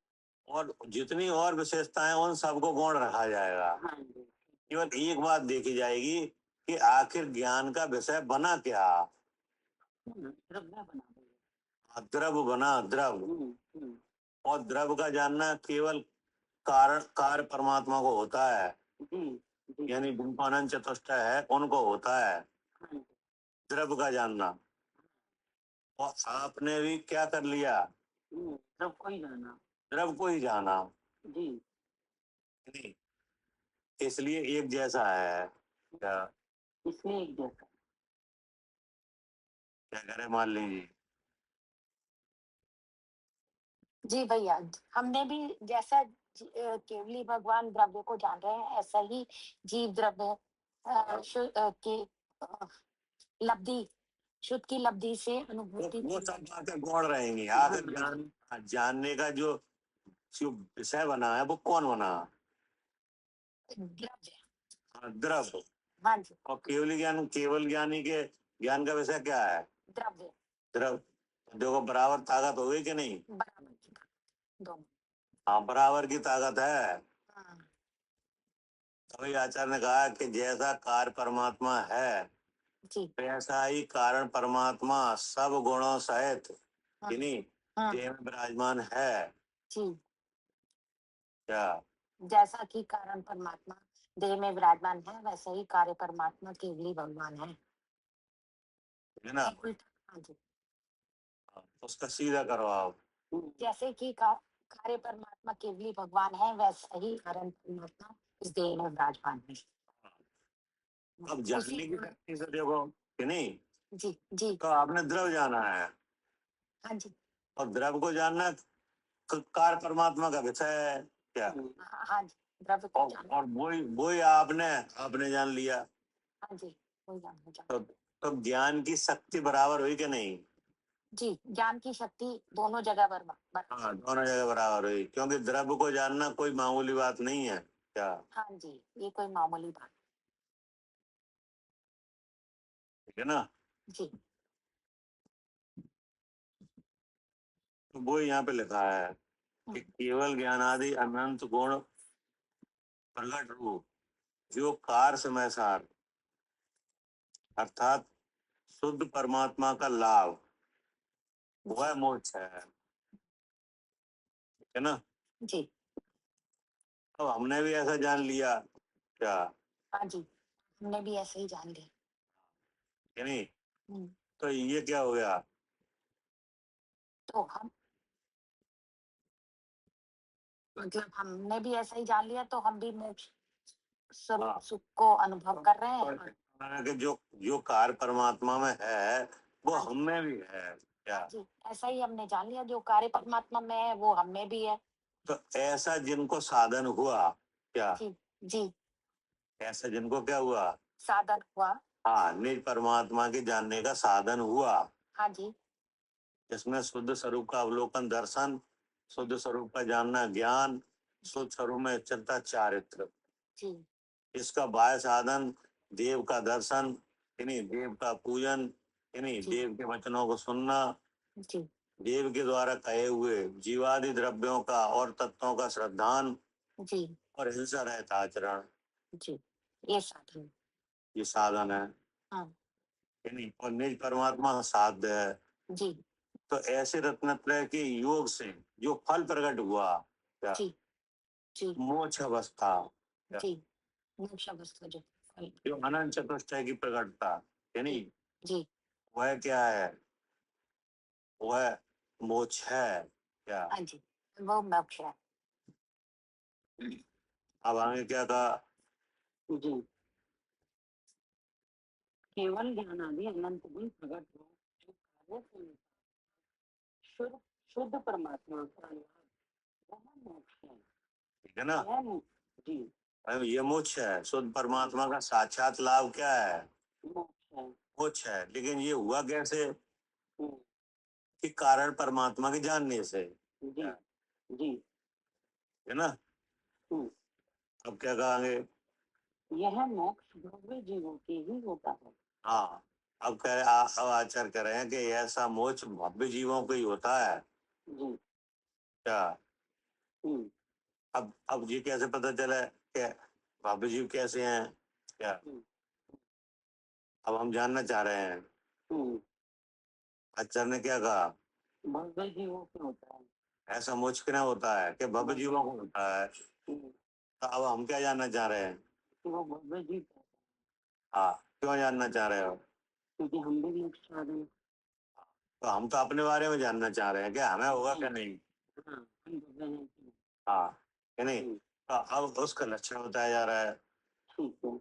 और जितनी और विशेषताएं उन सबको गौण रखा जाएगा। हाँ जी केवल एक बात देखी जाएगी कि आखिर ज्ञान का विषय बना क्या? द्रव्य बना देंगे। द्रव बना द्रव। हम्म, और द्रव का जानना केवल कारण कार्य परमात्मा को होता है, जी जी यानी जिनको अनंत चतुष्टय है उनको होता है हाँ जी। द्रव का जानना। और आपने भी क्या कर लिया? द्रव को ही जाना। द्रव को ही जाना। जी नहीं, इसलिए एक जैसा है। क्या इसलिए एक जैसा। क्या करें मान लीजिए जी भैया, हमने भी जैसा केवली भगवान द्रव्य को जान रहे हैं, ऐसा ही जीव द्रव्य की अ, लब्धि, शुद्ध की लब्धि से अनुभूति वो की सब है। बातें गौड़ रहेंगी। हाँ, आखिर जानने का जो जो विषय बना है वो कौन बना? द्रव्य। द्रव। हाँ जी, और केवल ज्ञानी के ज्ञान का विषय क्या है? द्रव्य। द्रव। देखो बराबर ताकत हो गई कि नहीं? बराबर की बात, दोनों। हाँ, बराबर की ताकत है। हाँ, तभी आचार्य ने कहा कि जैसा कार्य परमात्मा है जी, वैसा ही कारण परमात्मा सब गुणों सहित हाँ, किन्हीं हाँ, देह में विराजमान है। जी। क्या? जैसा कि कारण परमात्मा देह में विराजमान है, वैसा ही कार्य परमात्मा केवली भगवान है। है ना? ये उल्टा। हाँ जी, उसका सीधा करो आप। जैसे कि कार्य परमात्मा केवली भगवान है, वैसा ही कारण परमात्मा इस देह में विराजमान है। अब उसी जानने की गुण। शक्ति से देखो कि नहीं, जी, जी, तो आपने द्रव जाना है हाँ जी, और द्रव को जानना कार्य परमात्मा का विषय है। क्या? हाँ, हाँ जी, द्रव्य को जान। और वही आपने जान लिया। हाँ जी, वही जानना तो चाहूँ। तो ज्ञान की शक्ति बराबर हुई कि नहीं? जी, ज्ञान की शक्ति दोनों जगह हाँ, दोनों जगह बराबर हुई, क्योंकि द्रव्य को जानना कोई मामूली बात नहीं है। क्या? हाँ जी, ये कोई मामूली बात। ठीक है ना? जी, तो वो यहाँ पे लिखा है कि केवल ज्ञान आदि अनंत गुण प्रकट रूप जो कार समय सार अर्थात शुद्ध परमात्मा का लाभ वह मोक्ष है। ठीक है ना? जी, अब हमने भी ऐसा जान लिया। क्या? हाँ जी, हमने भी ऐसे ही जान लिया। कि नहीं? हम्म, तो ये क्या हो गया? तो हम मतलब हमने भी ऐसा ही जान लिया, तो हम भी मोक्ष स्वरूप हाँ। सुख को अनुभव कर रहे हैं। और कि जो जो कार्य परमात्मा में है वो हाँ जी, हम में भी है। क्या? हाँ जी, ऐसा ही हमने जान लिया, जो कार्य परमात्मा में है वो हम में भी है। तो ऐसा जिनको साधन हुआ। क्या? जी, जी, ऐसा जिनको क्या हुआ? साधन हुआ। हाँ, निज परमात्मा के जानने का साधन हुआ, हाँ जी, जिसमें शुद्ध स्वरूप का अवलोकन दर्शन, शुद्ध स्वरूप का जानना ज्ञान, शुद्ध स्वरूप में स्थिरता चारित्र, जी, इसका बाह्य साधन देव का दर्शन, यानी देव का पूजन, यानी जी, देव के वचनों को सुनना, जी, देव के द्वारा कहे हुए जीवादि द्रव्यों का और तत्वों का श्रद्धान जी, और हिंसा रहित आचरण, जी, ये साधन। ये साधन है। हाँ, यानी और निज परमात्मा साध्य है। जी, तो ऐसे रत्नत्रय के योग से जो फल प्रकट हुआ, क्या? जी, जी, मोक्ष अवस्था, क्या? जी, मोक्ष अवस्था जो फल। जो अनंत चतुष्टय की प्रकटता, यानी जी, जी, वह क्या है? वह मोक्ष है। क्या? हाँ जी, वो मोक्ष है। अब आगे क्या कहा? जी, केवल ज्ञान आदि अनंत गुण प्रकट हो जो कार्य से शुद्ध शुद्ध परमात्मा का लाभ वह मोक्ष है। ठीक है ना? जी, अब ये मोक्ष है, शुद्ध परमात्मा का साक्षात लाभ क्या है? मोक्ष है। मोक्ष है। लेकिन ये हुआ कैसे? हम्म, कि कारण परमात्मा के जानने से। जी, क्या? जी, है ना? हम्म, अब क्या कहेंगे? यह मोक्ष भव्य जीवों के ही होता है। हाँ, अब अब आचार्य कह रहे हैं कि ऐसा मोक्ष भव्य जीवों को ही होता है। जी, क्या? हम्म, अब ये कैसे पता चला कि भव्य जीव कैसे हैं? क्या? हम्म, अब हम जानना चाह रहे हैं। हम्म, आचार्य ने क्या कहा? भव्य जीवों के होता है। ऐसा मोक्ष क्यों होता है कि भव्य जीवों को होता है? तो अब हम क्या जानना चाह रहे हैं? कि वो भव्य जीव है, हाँ, क्यों जानना चाह रहे हो? क्योंकि हम भी मोक्ष चाह रहे हैं। तो हम तो अपने बारे में जानना चाह रहे हैं कि हमें होगा क्या नहीं। हाँ, हम भव्य हैं कि हाँ, कि नहीं? नहीं। तो अब उसका लक्षण बताया जा रहा है। ठीक है,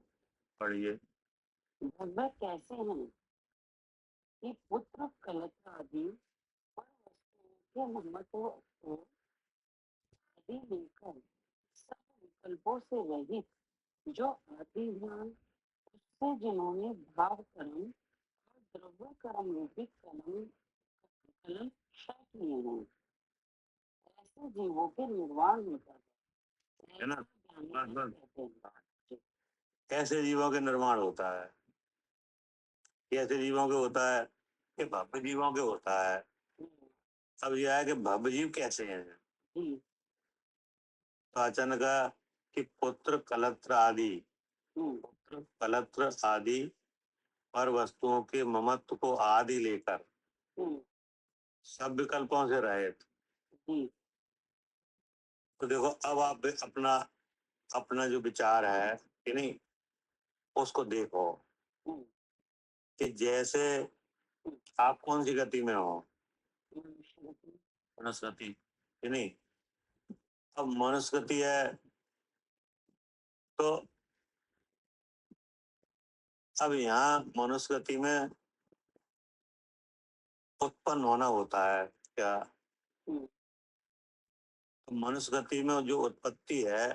पढ़िए। भव्य कैसे हैं कि पुत्र कलत्र आदि पर वस्तुओं के ममत्व को आदि लेकर सब विकल्पों से रहित जो आदि ज्ञान, उससे जिन्होंने भाव कर्म और द्रव्य कर्म रूपी कलम छाट लिए हैं, ऐसे जीवों के निर्वाण होता है ना? ऐसा ज्ञानी बस कहते हैं। ऐसे जीवों के निर्माण होता है। कैसे जीवों के होता है? कि भव्य जीवों के होता है। अब यह है कि भव्य जीव कैसे हैं? जी तो अचानक कहा कि पुत्र कलत्र आदि, हम्म, पुत्र कलत्र आदि पर वस्तुओं के ममत्व को आदि लेकर हम्म, सब विकल्पों से रहित। जी तो देखो, अब आप अपना अपना जो विचार है कि नहीं, उसको देखो हम्म, कि जैसे आप कौन सी गति में हो, मनुष्य वनस्पति कि नहीं। अब मनुस्मृति है तो अब यहाँ मनुस्मृति में उत्पन्न होना होता है क्या? हम्म, तो मनुस्मृति में जो उत्पत्ति है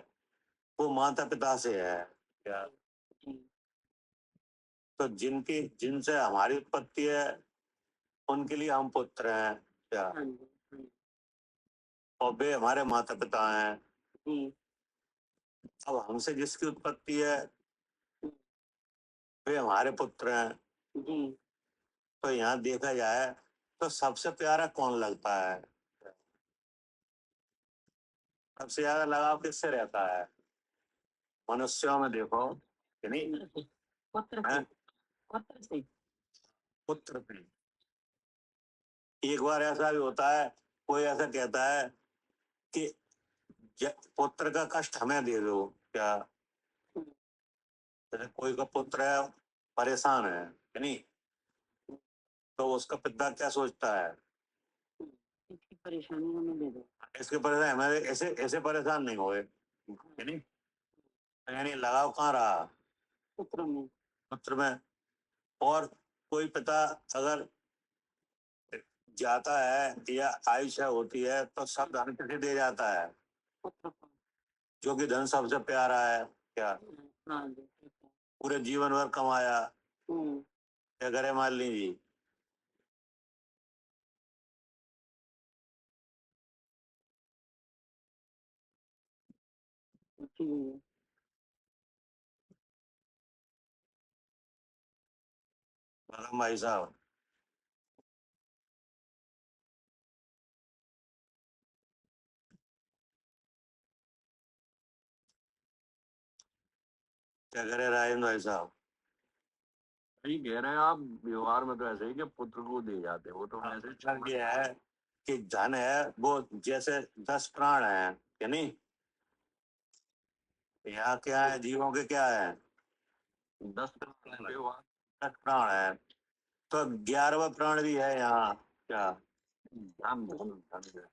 वो माता पिता से है क्या? जी तो जिनसे हमारी उत्पत्ति है उनके लिए हम पुत्र हैं क्या? हाँ जी हाँ और वे हमारे माता पिता हैं। जी अब हमसे जिसकी उत्पत्ति है हम्म, वे हमारे पुत्र हैं। जी तो यहाँ देखा जाए तो सबसे प्यारा कौन लगता है? सबसे ज्यादा लगाव किससे रहता है? मनुष्यों में देखो कि नहीं, पुत्र से है? पुत्र से पुत्र से। एक बार ऐसा भी होता है, कोई ऐसा कहता है कि पुत्र का कष्ट हमें दे दो क्या? हम्म, जैसे कोई का पुत्र है, परेशान है कि नहीं, तो उसका पिता क्या सोचता है? इसकी परेशानी हमें दे दो। इसके परेशान हमारे ऐसे ऐसे परेशान नहीं हुए कि नहीं। तो यानी लगाव कहाँ रहा? पुत्र में पुत्र में। और कोई पिता अगर जाता है या आयुष्य होती है तो सब धन किसे दे जाता है? पुत्र को जो कि धन सबसे प्यारा है क्या? हाँ जी ठीक है। पूरे जीवन भर कमाया, हम्म, क्या करे मालिनी जी? जी मलम भाई साहब, क्या करे राजेंद्र भाई साहब? सही कह रहे हैं आप। व्यवहार में तो ऐसे ही कि पुत्र को दे जाते हैं, वो तो वैसे मतलब ये है कि धन है वो जैसे 10 प्राण है कि नहीं। यहाँ क्या है, जीवों के क्या है? 10 व्यवहार 10 प्राण है। तो 11वां प्राण भी है यहाँ क्या? धन धन धन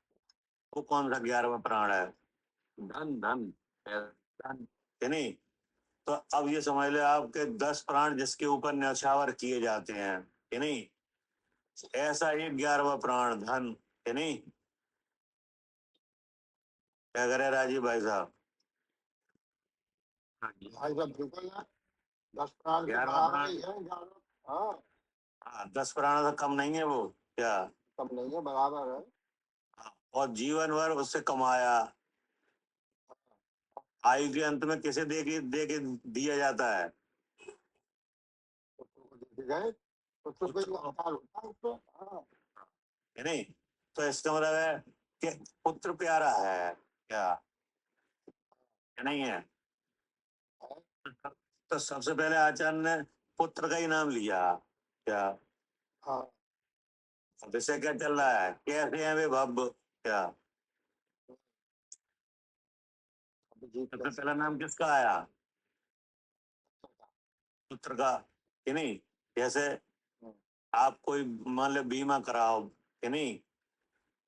वो कौन सा 11वां प्राण है? धन धन धन कि नहीं। तो अब ये समझ ले आपके 10 प्राण जिसके ऊपर न्यौछावर किए जाते हैं कि नहीं, ऐसा ही 11वां प्राण धन कि नहीं। क्या करे राजीव भाई साहब? भाई साहब बिल्कुल ना, 10 प्राण के 11वां बराबर प्राण, ही है 11। हाँ, हाँ 10 प्राण से कम नहीं है वो क्या? कम नहीं है, बराबर है। हाँ, और जीवन भर उससे कमाया, आयु के अंत में किसे दे के दिया जाता है? पुत्र को देखे गए, पुत्र को पुत्र ही को अधिकार होता है उसपे। हाँ, है नहीं। तो इसका मतलब है कि पुत्र प्यारा है क्या? या नहीं है? तो सबसे पहले आचार्य ने पुत्र का ही नाम लिया क्या? हाँ, अब इससे क्या चल रहा है, कैसे है वे भव्य क्या? अभिजीत सबसे कैसे पहला नाम किसका आया? पुत्र का कि नहीं। जैसे आप कोई मान लो बीमा कराओ कि नहीं,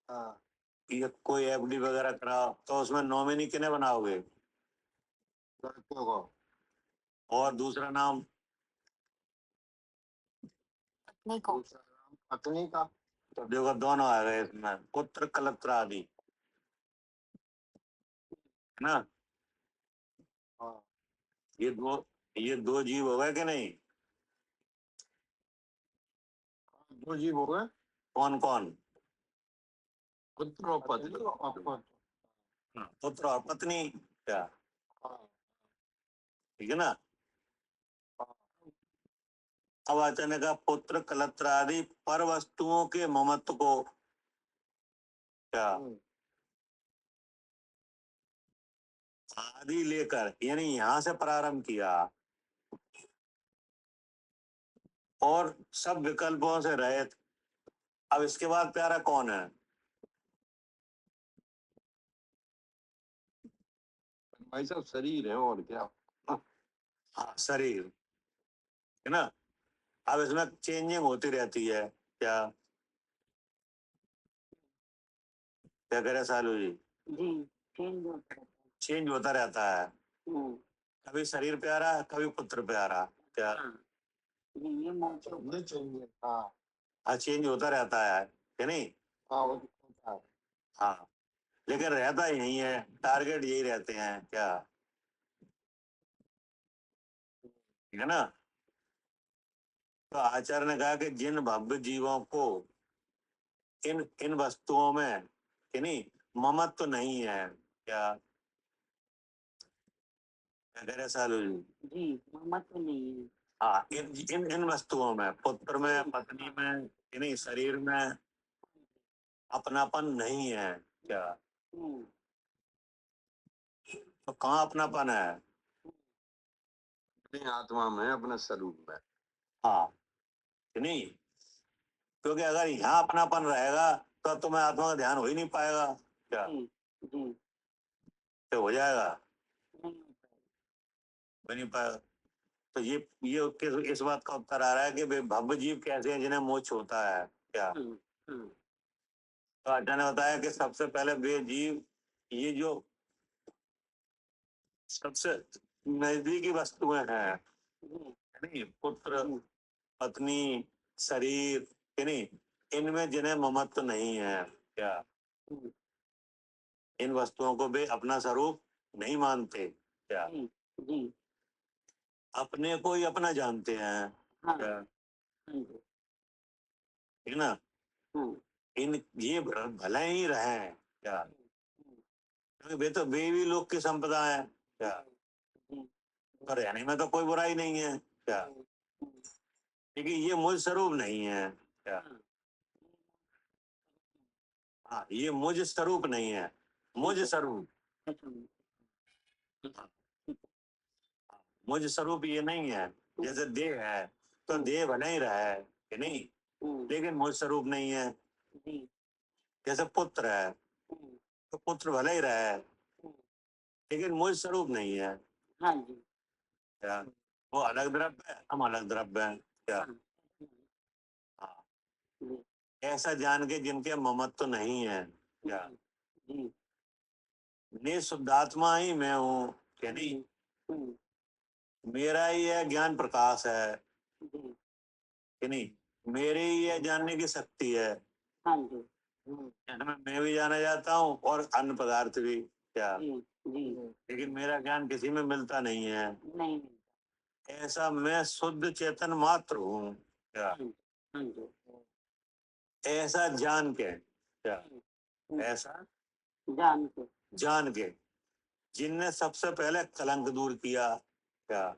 हाँ, या कोई एफडी वगैरह कराओ तो उसमें नॉमिनी किन्हें बनाओगे? लड़कियों को और दूसरा नाम? पत्नी को दूसरा नाम पत्नी का। तो देखो दोनों आ गए इसमें, पुत्र कलत्र आदि। है ना। हाँ ये दो जीव हो गए कि नहीं? दो जीव हो गए, कौन कौन? पुत्र और पत्नी पत्नी। और पत्नी। पुत्र और पत्नी। क्या? हाँ ठीक है ना। हाँ अब अचानक का पुत्र कलत्र आदि पर वस्तुओं के ममत्व को क्या आदि लेकर यानी यहां से प्रारंभ किया और सब विकल्पों से रहित। अब इसके बाद प्यारा कौन है? भाई साहब शरीर है और क्या। हाँ, शरीर है ना। अब इसमें चेंजिंग होती रहती है। क्या क्या करे सालू जी? जी चेंज होता रहता चेंज होता रहता है। है। कभी शरीर पे आ रहा, कभी पुत्र पे आ रहा। क्या? हाँ जी, ये मौसम चाहिए चाहिए। हाँ हाँ, चेंज होता रहता है कि नहीं? हाँ वो होता है। हाँ, लेकिन रहता यही है, टारगेट यही रहते हैं। क्या? ठीक है ना। तो आचार्य ने कहा कि जिन भव्य जीवों को इन इन वस्तुओं में कि नहीं ममत्व तो नहीं है। क्या क्या कह रहे सालू जी? जी मत नहीं है। हाँ, इन इन इन वस्तुओं में, पुत्र में, पत्नी में कि नहीं, शरीर में अपनापन नहीं है। क्या? हम्म, तो कहाँ अपनापन है? अपनी आत्मा में, अपने स्वरूप में। हाँ कि नहीं। क्योंकि अगर यहाँ अपनापन रहेगा तो तुम्हें आत्मा का ध्यान हो ही नहीं पाएगा। क्या? जी जी तो हो जाएगा? नहीं होता है। हो नहीं पाएगा। तो इस बात का उत्तर आ रहा है कि वे भव्य जीव कैसे हैं जिन्हें मोक्ष होता है। क्या? हम्म, हम्म, तो आचार्य ने बताया कि सबसे पहले वे जीव, ये जो सबसे नजदीकी वस्तुएं हैं जी नहीं, पुत्र, जी पत्नी, शरीर कि नहीं, इनमें जिन्हें ममत्व नहीं है। क्या? हम्म, इन वस्तुओं को वे अपना स्वरूप नहीं मानते। क्या? जी जी अपने को ही अपना जानते हैं। हाँ क्या? हाँ जी ठीक ना। हाँ इन ये भले ही रहे। क्या? हम्म, क्योंकि वे भी लोग की संपदा है। क्या? जी पर रहने में तो कोई बुराई नहीं है। क्या? हम्म, लेकिन ये मुझ स्वरूप नहीं है। क्या? हाँ, हाँ, ये मुझ स्वरूप नहीं है। मुझ स्वरूप, अच्छा, मुझ स्वरूप ये नहीं है। जैसे देह है तो देह भले ही रहा है कि नहीं, लेकिन मुझ स्वरूप नहीं है। जी जैसे पुत्र है हम्म, तो पुत्र भले ही रहा है हम्म, लेकिन मुझ स्वरूप नहीं है। हाँ जी क्या? वो अलग द्रव्य है, हम अलग द्रव्य हैं। क्या? हाँ हाँ, जी ऐसा जान के जिनके ममत्व तो नहीं है। क्या? जी ने शुद्धात्मा ही मैं हूँ कि नहीं, हम्म, मेरा ही यह ज्ञान प्रकाश है जी कि नहीं, मेरे ही यह जानने की शक्ति है। हाँ जी इसमें मैं भी जाना जाता हूँ और अन्य पदार्थ भी। क्या? जी जी लेकिन मेरा ज्ञान किसी में मिलता नहीं है। नहीं ऐसा मैं शुद्ध चेतन मात्र हूँ। क्या? हाँ जी हाँ जी ऐसा जान के। क्या? हम्म, ऐसा जान के जान के जिनने सबसे पहले कलंक दूर किया। क्या?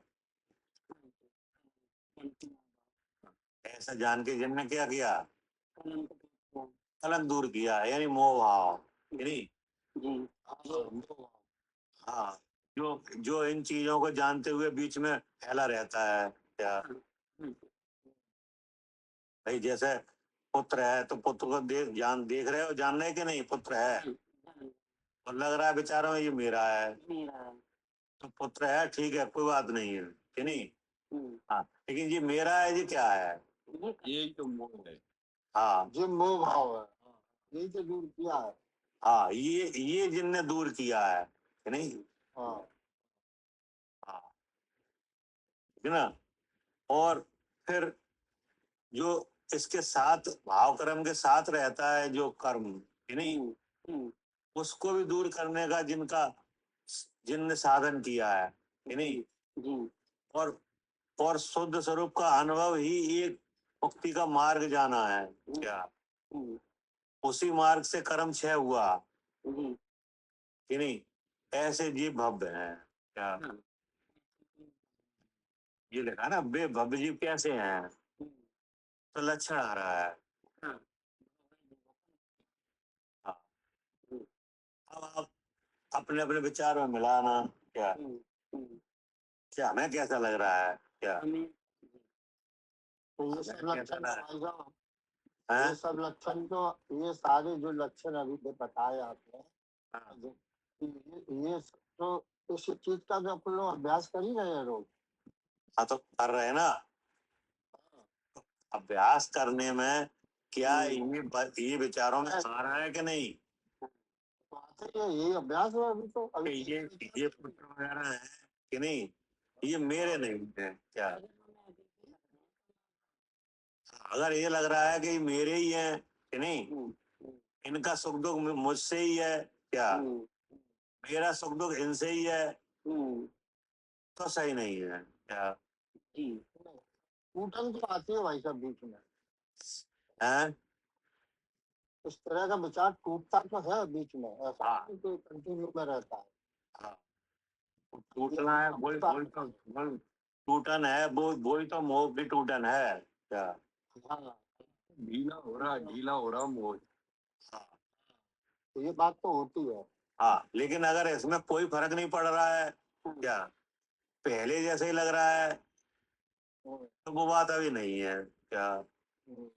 ऐसा जान के जिनने क्या किया? कलंक दूर कलंक दूर किया यानी मोह भाव किया। यानी। जी हाँ, जो जो इन चीजों को जानते हुए बीच में फैला रहता है। क्या? हाँ हाँ भाई जैसे पुत्र है तो पुत्र को देख रहे हो, जान रहे कि नहीं पुत्र है, हाँ, जान और लग रहा है बेचारों ये मेरा है। मेरा है। तो पुत्र है, ठीक है, कोई बात नहीं है कि नहीं। हम्म, हाँ, लेकिन ये मेरा है, ये क्या है? ये यही तो मोह है। हाँ जो मोह भाव है, यही तो दूर किया है। हाँ, ये जिनने दूर किया है कि नहीं। हाँ हाँ, ठीक है ना। और फिर जो इसके साथ भाव कर्म के साथ रहता है जो कर्म कि नहीं, हम्म, हम्म, उसको भी दूर करने का जिनका जिनने साधन किया है कि नहीं, जी और शुद्ध स्वरूप का अनुभव ही एक मुक्ति का मार्ग जाना है क्या, हम्म, उसी मार्ग से कर्म क्षय हुआ जी कि नहीं, ऐसे जीव भव्य हैं क्या, हाँ, ये लिखा ना, वे भव्य जीव कैसे हैं, हम्म, तो लक्षण आ रहा है। हाँ, हाँ, हम्म, अब आप अपने अपने विचार में मिलाना क्या, हम्म, हम्म, क्या हमें कैसा लग रहा है क्या, हमें तो ये हमें सब कैसा लक्षण लग भाई साहब, रहा ये सब लक्षण तो, ये सारे जो लक्षण अभी जो बताए आपने, है, ये तो इस चीज का जो अपन लोग अभ्यास कर ही रहे हैं रोज। हाँ तो कर रहे हैं ना, अभ्यास करने में क्या ये विचारों में आ रहा है कि नहीं, तो आते ही है, यही अभ्यास है अभी तो, कि अभी ये पुत्र वगैरह है कि नहीं, ये मेरे नहीं है क्या, अगर ये लग रहा है कि ये मेरे ही है कि नहीं, इनका सुख दुख मुझसे ही है क्या, मेरा सुख दुख इनसे ही है, तो सही नहीं है क्या, जी टूटन तो आती है भाई साहब बीच में, है, इस तरह का विचार टूटता तो है बीच में, ऐसा हाँ नहीं कि कंटिन्यू में रहता है। हाँ, टूटना है, वही वही तो वही टूटन है, वही तो मोह की टूटन है क्या, हाँ, ढीला हो रहा मोह। हाँ तो ये बात तो होती है। हाँ, लेकिन अगर इसमें कोई फर्क नहीं पड़ रहा है क्या, पहले जैसे ही लग रहा है, हम्म, तो वो बात अभी नहीं है क्या, हम्म,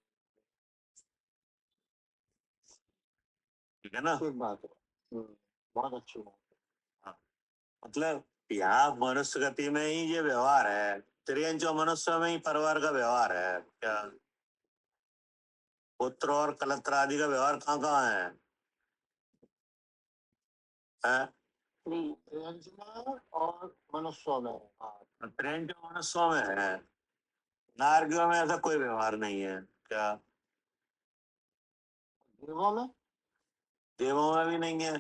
ठीक है ना, ठीक बात है। बहुत अच्छी बात हाँ, मतलब यहाँ मनुष्य गति में ही ये व्यवहार है, त्रियंचो मनुष्य में ही परिवार का व्यवहार है क्या, पुत्र और कलत्र आदि का व्यवहार कहाँ कहाँ है, हैं? है। रेंज में और मनुष्यों में, हाँ, त्रियंचो मनुष्यों में है, नारगियों में ऐसा कोई व्यवहार नहीं है क्या, देवों में, देवों में भी नहीं है,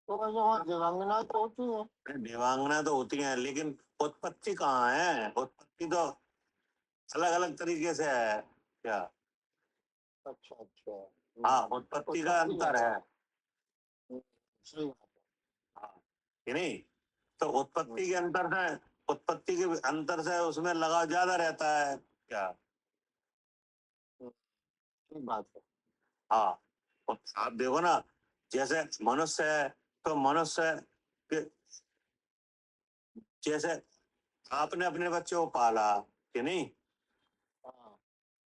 तो वैसे वहाँ दिव्यांगना तो होती है। देवांगना तो होती है, लेकिन उत्पत्ति कहाँ है, उत्पत्ति तो अलग अलग तरीके से है क्या, अच्छा अच्छा, हाँ उत्पत्ति का अंतर है, हम्म, सही बात हाँ कि नहीं, तो उत्पत्ति के अंतर से, उत्पत्ति के अंतर से उसमें लगाव ज्यादा रहता है क्या, है, ठीक बात है। हाँ, और आप देखो ना, जैसे मनुष्य है, तो मनुष्य के जैसे आपने अपने बच्चे को पाला कि नहीं, हाँ,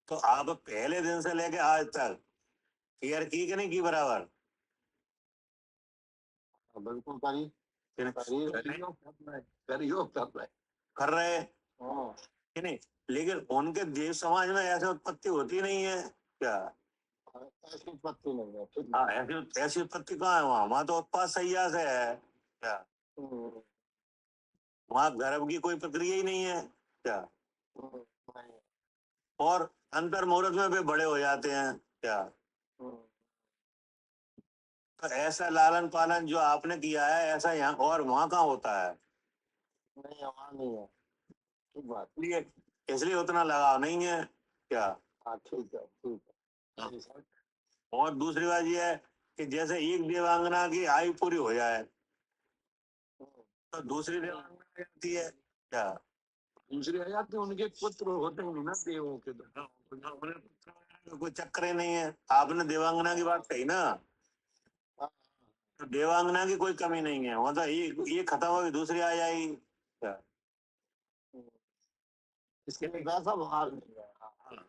तो आप पहले दिन से लेके आज तक केयर की कि नहीं की बराबर, हाँ, बिल्कुल करी, कि नहीं? करी, करियो कर रहे। कर रहे हाँ, कि नहीं, लेकिन उनके देव समाज में ऐसे उत्पत्ति होती नहीं है क्या, ऐसी उत्पत्ति नहीं है, ठीक हाँ, बात है। ऐसी ऐसी उत्पत्ति कहाँ है, वहां तो उत्पाद सैया से है क्या, हम्म, वहां गर्भ की कोई प्रक्रिया ही नहीं है क्या, हम्म, नहीं, और अंतर मुहूर्त में भी बड़े हो जाते हैं क्या, हम्म, तो ऐसा लालन पालन जो आपने किया है, ऐसा यहाँ और वहां कहाँ होता है, नहीं वहाँ नहीं है, ठीक बात, इसलिए इसलिए उतना लगाव नहीं है क्या, हाँ ठीक है, ठीक है, हाँ। सही सही, और दूसरी बात यह है कि जैसे एक देवांगना की आयु पूरी हो जाए, हम्म, तो दूसरी देवांगना आ जाती है क्या, दूसरे आ जाते हैं, उनके पुत्र होते हैं ना देवों के तो। उन्हें पुत्र वगैरह का कोई चक्कर ही नहीं है, आपने देवांगना की बात कही ना, हाँ, तो देवांगना की कोई कमी नहीं है, मतलब ये खत्म होगी दूसरी आ जाएगी क्या, हम्म, इसके इसलिए लिए वैसा व्यवहार नहीं है, हाँ, हाँ।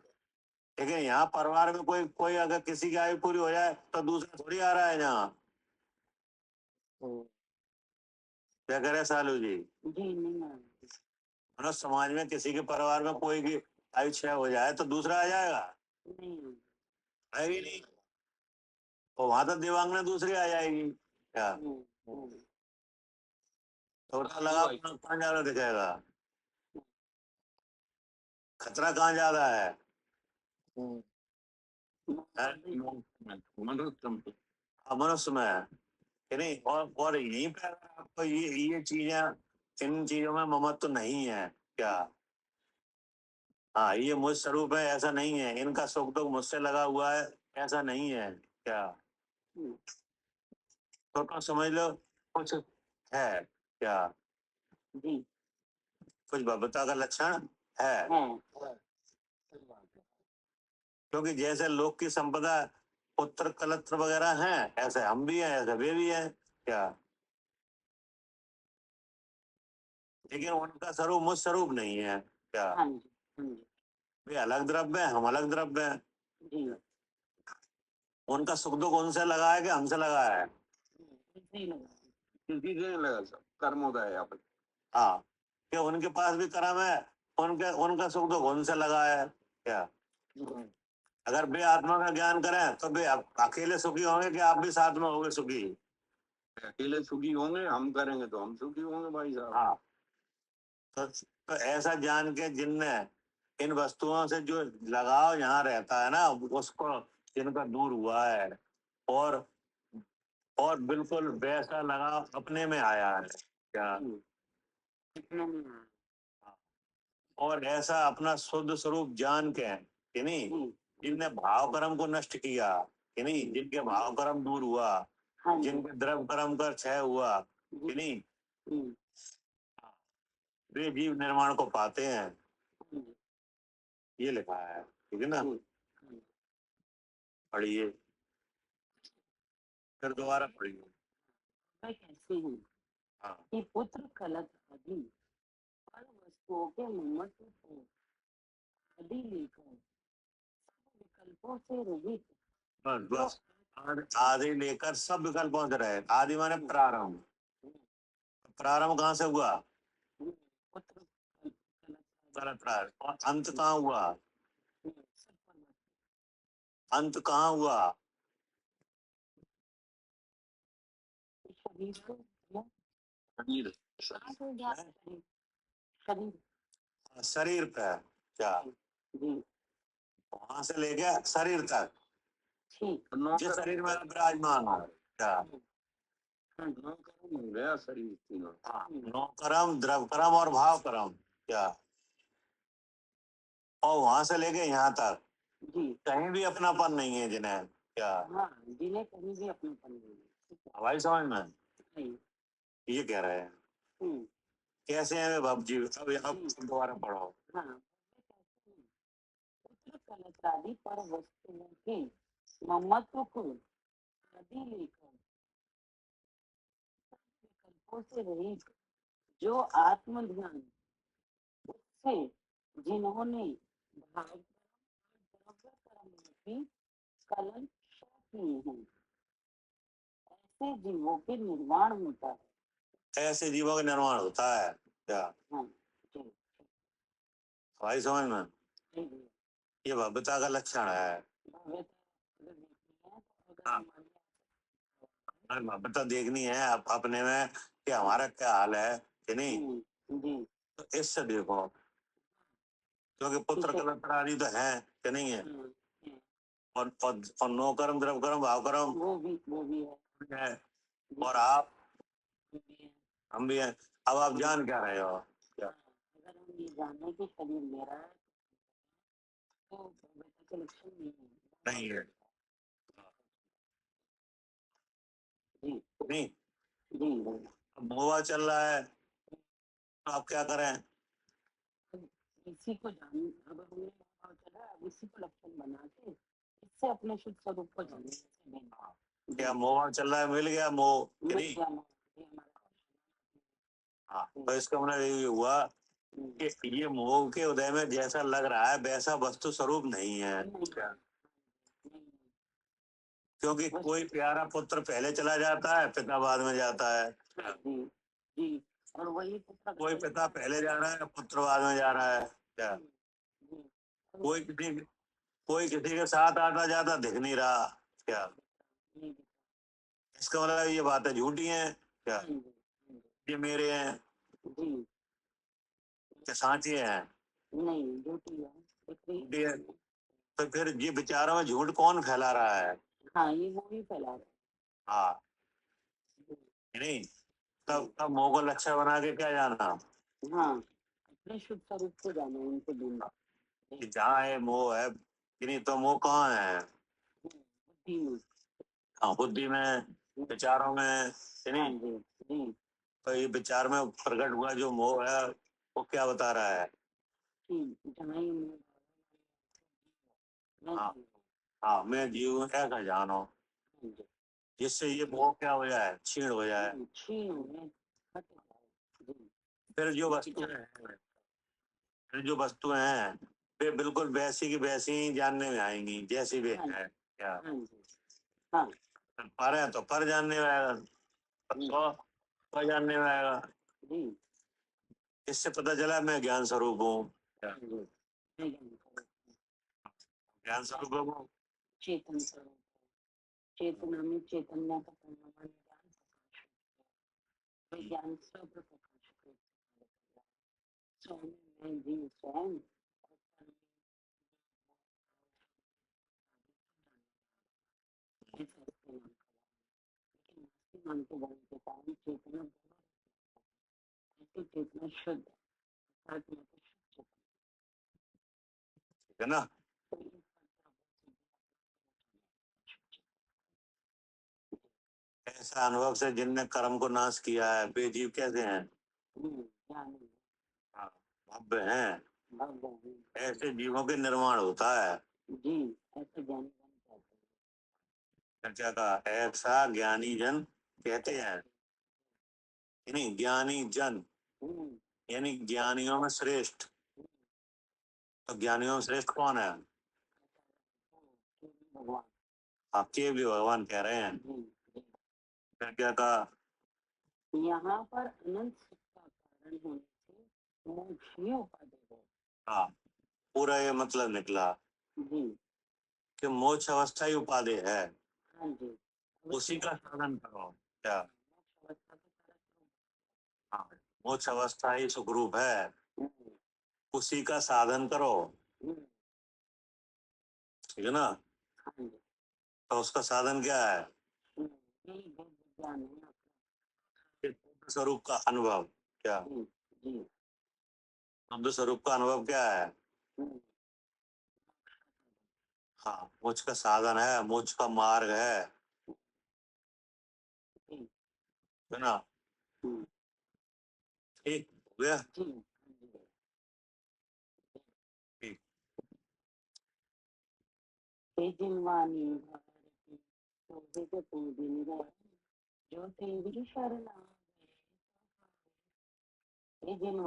लेकिन यहाँ परिवार में कोई कोई अगर किसी की आयु पूरी हो जाए, तो दूसरा थोड़ी आ रहा है यहाँ, हम्म, क्या करे सालू जी, जी नहीं आ मतलब समाज में किसी के परिवार में कोई की आयु क्षय हो जाए, तो दूसरा आ जाएगा, नहीं आएगी नहीं, तो वहां तो देवांगना दूसरी आ जाएगी क्या, हम्म, थोड़ा लगा कहाँ ज्यादा दिखेगा, खतरा कहाँ ज्यादा है, हम्म, है? मनुष्य मनुष्य में है कि नहीं, और यहीं पे अगर आपको ये चीजें, इन चीजों में ममत्व नहीं है क्या, हाँ ये मुझ स्वरूप है ऐसा नहीं है, इनका सुख दुख मुझसे लगा हुआ है ऐसा नहीं है क्या, तो समझ लो कुछ है क्या, जी कुछ भव्यता का लक्षण है। हाँ सही बात है। क्योंकि जैसे लोक की संपदा पुत्र कलत्र वगैरह हैं, ऐसे हम भी हैं, ऐसे वे भी हैं क्या, लेकिन उनका स्वरूप मुझ स्वरूप नहीं है क्या, हाँ जी हाँ जी वे अलग द्रव्य हैं, हम अलग द्रव्य हैं, जी उनका सुख दुख उनसे लगा है कि हमसे लगा है, इसी लगा किसी से नहीं लगा सब कर्मोदय है अपने। हाँ कि उनके पास भी कर्म है, उनका सुख दुख उनसे लगा है क्या, अगर वे आत्मा का ज्ञान करें तो वे अकेले सुखी होंगे कि आप भी साथ में होंगे सुखी, अकेले सुखी होंगे, हम करेंगे तो हम सुखी होंगे भाई साहब। हाँ तो ऐसा जान के जिनने इन वस्तुओं से जो लगाव यहाँ रहता है ना, उसको जिनका दूर हुआ है, और बिल्कुल वैसा लगाव अपने में आया है क्या, कितने में है? और ऐसा अपना शुद्ध स्वरूप जान के कि नहीं, जी जिनने भाव कर्म को नष्ट किया कि नहीं, जिनके भाव कर्म दूर हुआ, हाँ जी जिनके द्रव्य कर्म का क्षय हुआ कि नहीं, हम्म, वे जीव निर्माण को पाते हैं, हम्म, ये लिखा है, ठीक है ना, हम्म, पढ़िए फिर दोबारा पढ़िए। मैं कैसे हूँ हाँ कि पुत्र कलत आदि पर वस्तुओं के ममत्व को आदि लेकर सब विकल्पों से रहित बस बस आदि लेकर सब विकल्पों से रहे, आदि माने प्रारंभ, प्रारंभ कहाँ से हुआ, पुत्र कलत गलत प्रारंभ, और अंत कहाँ हुआ, सब पर अंत कहाँ हुआ, शरीर को शरीर हाँ तो ध्यान शरीर शरीर शरीर पे क्या, जी वहां से लेके शरीर तक, ठीक जिस शरीर में विराजमान हो क्या, हाँ जी कर्म हो गया शरीर तीनों। हाँ, नौ कर्म, द्रव कर्म और भाव कर्म क्या, और वहां से लेके यहाँ तक जी कहीं भी अपनापन नहीं है जिन्हें क्या, हाँ जिन्हें कहीं भी अपनापन नहीं है ठीक है हवाई समझ में नहीं ये कह रहे हैं, हम्म, कैसे हैं वे भव जीव, अब दोबारा पढ़ो। हाँ मैं कहती हूँ, पुत्र कलत्रादि पर वस्तुओं के ममत्व को आदि लेकर विकल्पों से रहित जो आत्म ध्यान उससे जिन्होंने भाव द्रव्य कर्म रूपी कलन किए हैं ऐसे जीवों के निर्माण होता है ऐसे जीवों का निर्माण होता है क्या, हाँ जी हवाई समझ में जी जी ये भव्यता का लक्षण है, भव्यता अगर देखनी है तो अगर हाँ, हमारे अगर भव्यता देखनी है अपने में कि हमारा क्या हाल है कि नहीं, जी तो इससे देखो, क्योंकि पुत्र ठीक है कलत्र आदि तो है कि नहीं है, हाँ, और नौ कर्म, द्रव कर्म, भाव कर्म वो भी है है, जी और आप वो भी है हम भी हैं, अब आप जान क्या रहे हो क्या, हाँ, अगर हम ये जानने की शरीर मेरा है तो भव्यता के लक्षण नहीं है नहीं है जी नहीं, जी अब मोवा चल रहा है तो आप क्या करें, अब इसी को जान अब हमने भाव चला अब इसी को लक्षण बना के इससे अपने शुद्ध स्वरूप को जानने से देना क्या मोवा चल रहा है, मिल गया मोह कि मिल नहीं, गया मोह, ये हमारा हाँ तो इसका मतलब ये हुआ कि ये मोह के उदय में जैसा लग रहा है वैसा वस्तु स्वरूप नहीं है क्या, क्योंकि कोई प्यारा पुत्र पहले चला जाता है, पिता बाद में जाता है, जी जी और वही पुत्र कोई पिता पहले जा रहा है, पुत्र बाद में जा रहा है क्या, जी कोई किसी के साथ आता जाता दिख नहीं रहा क्या, जी इसका मतलब ये बातें झूठी हैं क्या, ये मेरे हैं जी कि सांचे हैं, नहीं झूठी है झूठी है, तो फिर ये विचारों में झूठ कौन फैला रहा है, हाँ ये वो भी फैला रहे हाँ नहीं, तब मोह को लक्ष्य बना के क्या जाना हाँ अपने शुद्ध स्वरूप को जाना उनको ढूंढना कि जहाँ है मोह है कि नहीं, तो मोह कहाँ है? बुद्धि में। हाँ, बुद्धि में, विचारों में कि हाँ नहीं। जी जी तो ये विचार में प्रकट हुआ जो मोह है वो क्या बता रहा है? कि जहाँ ही मैं हाँ हाँ, मैं जीव ऐसा जानो, जिससे ये मोह क्या हो जाए, क्षीण हो जाए। क्षीण में हट जाए जी। फिर जो वस्तुएं हैं, फिर जो वस्तुएं हैं वे बिल्कुल वैसी की वैसी ही जानने में आएंगी जैसी वे हाँ है क्या। हाँ जी हाँ पर है तो पर जानने में आएगा, तो जानने में आएगा। जी इससे पता चला मैं ज्ञान स्वरूप हूँ क्या? हाँ जी मैं ज्ञान स्वरूप हूँ। ज्ञान स्वरूप हूँ। चेतन स्वरूप है। चेतना में चैतन्य का परिणाम ज्ञान प्रकाश है। ज्ञान स्व प्रकाश को स्वयं में जीव स्वयं और पर में ऐसा इसका नाम करा। लेकिन नास्तिक मान के जाने के कारण चेतना ऐसी चेतना शुद्ध अर्थात में तो शुद्ध चेतना ठीक है ना। तो ये ऐसा अनुभव से जिनने कर्म को नाश किया है वे जीव कैसे हैं? ज्ञान हाँ, भव्य हैं। भव्य है। ऐसे जीवों के निर्माण होता है। जी ऐसे ज्ञानी बन जाते हैं। क्या कहा? ऐसा ज्ञानी जन कहते हैं कि नहीं, ज्ञानी जन हम्म, यानी ज्ञानियों में श्रेष्ठ। तो ज्ञानियों में श्रेष्ठ कौन है? भगवान आपके भी भगवान कह रहे हैं। जी जी। फिर क्या कहा? यहाँ पर अनंत सुख का कारण होने से मोक्ष ही उपाधि है। हाँ, पूरा ये मतलब निकला जी कि मोक्ष अवस्था ही उपाधि है, हाँ जी उसी का साधन करो क्या। मोक्ष अवस्था के कारण हाँ, मोक्ष अवस्था ही सुखरूप है, हम्म, उसी का साधन करो। हम्म, ठीक है ना। हाँ जी तो उसका साधन क्या है? यही वेद विज्ञान है अपना। शुद्ध स्वरूप का अनुभव क्या। जी जी शुद्ध स्वरूप का अनुभव क्या है? हम्म, हाँ, मोक्ष का साधन है, मोक्ष का मार्ग है जी ना। हम्म, ठीक हो गया। जी हाँ जी। ठीक। तेजिन्वाणी भारती शोभित पूजिनी जो तेरी शरण तेजिन्वाणी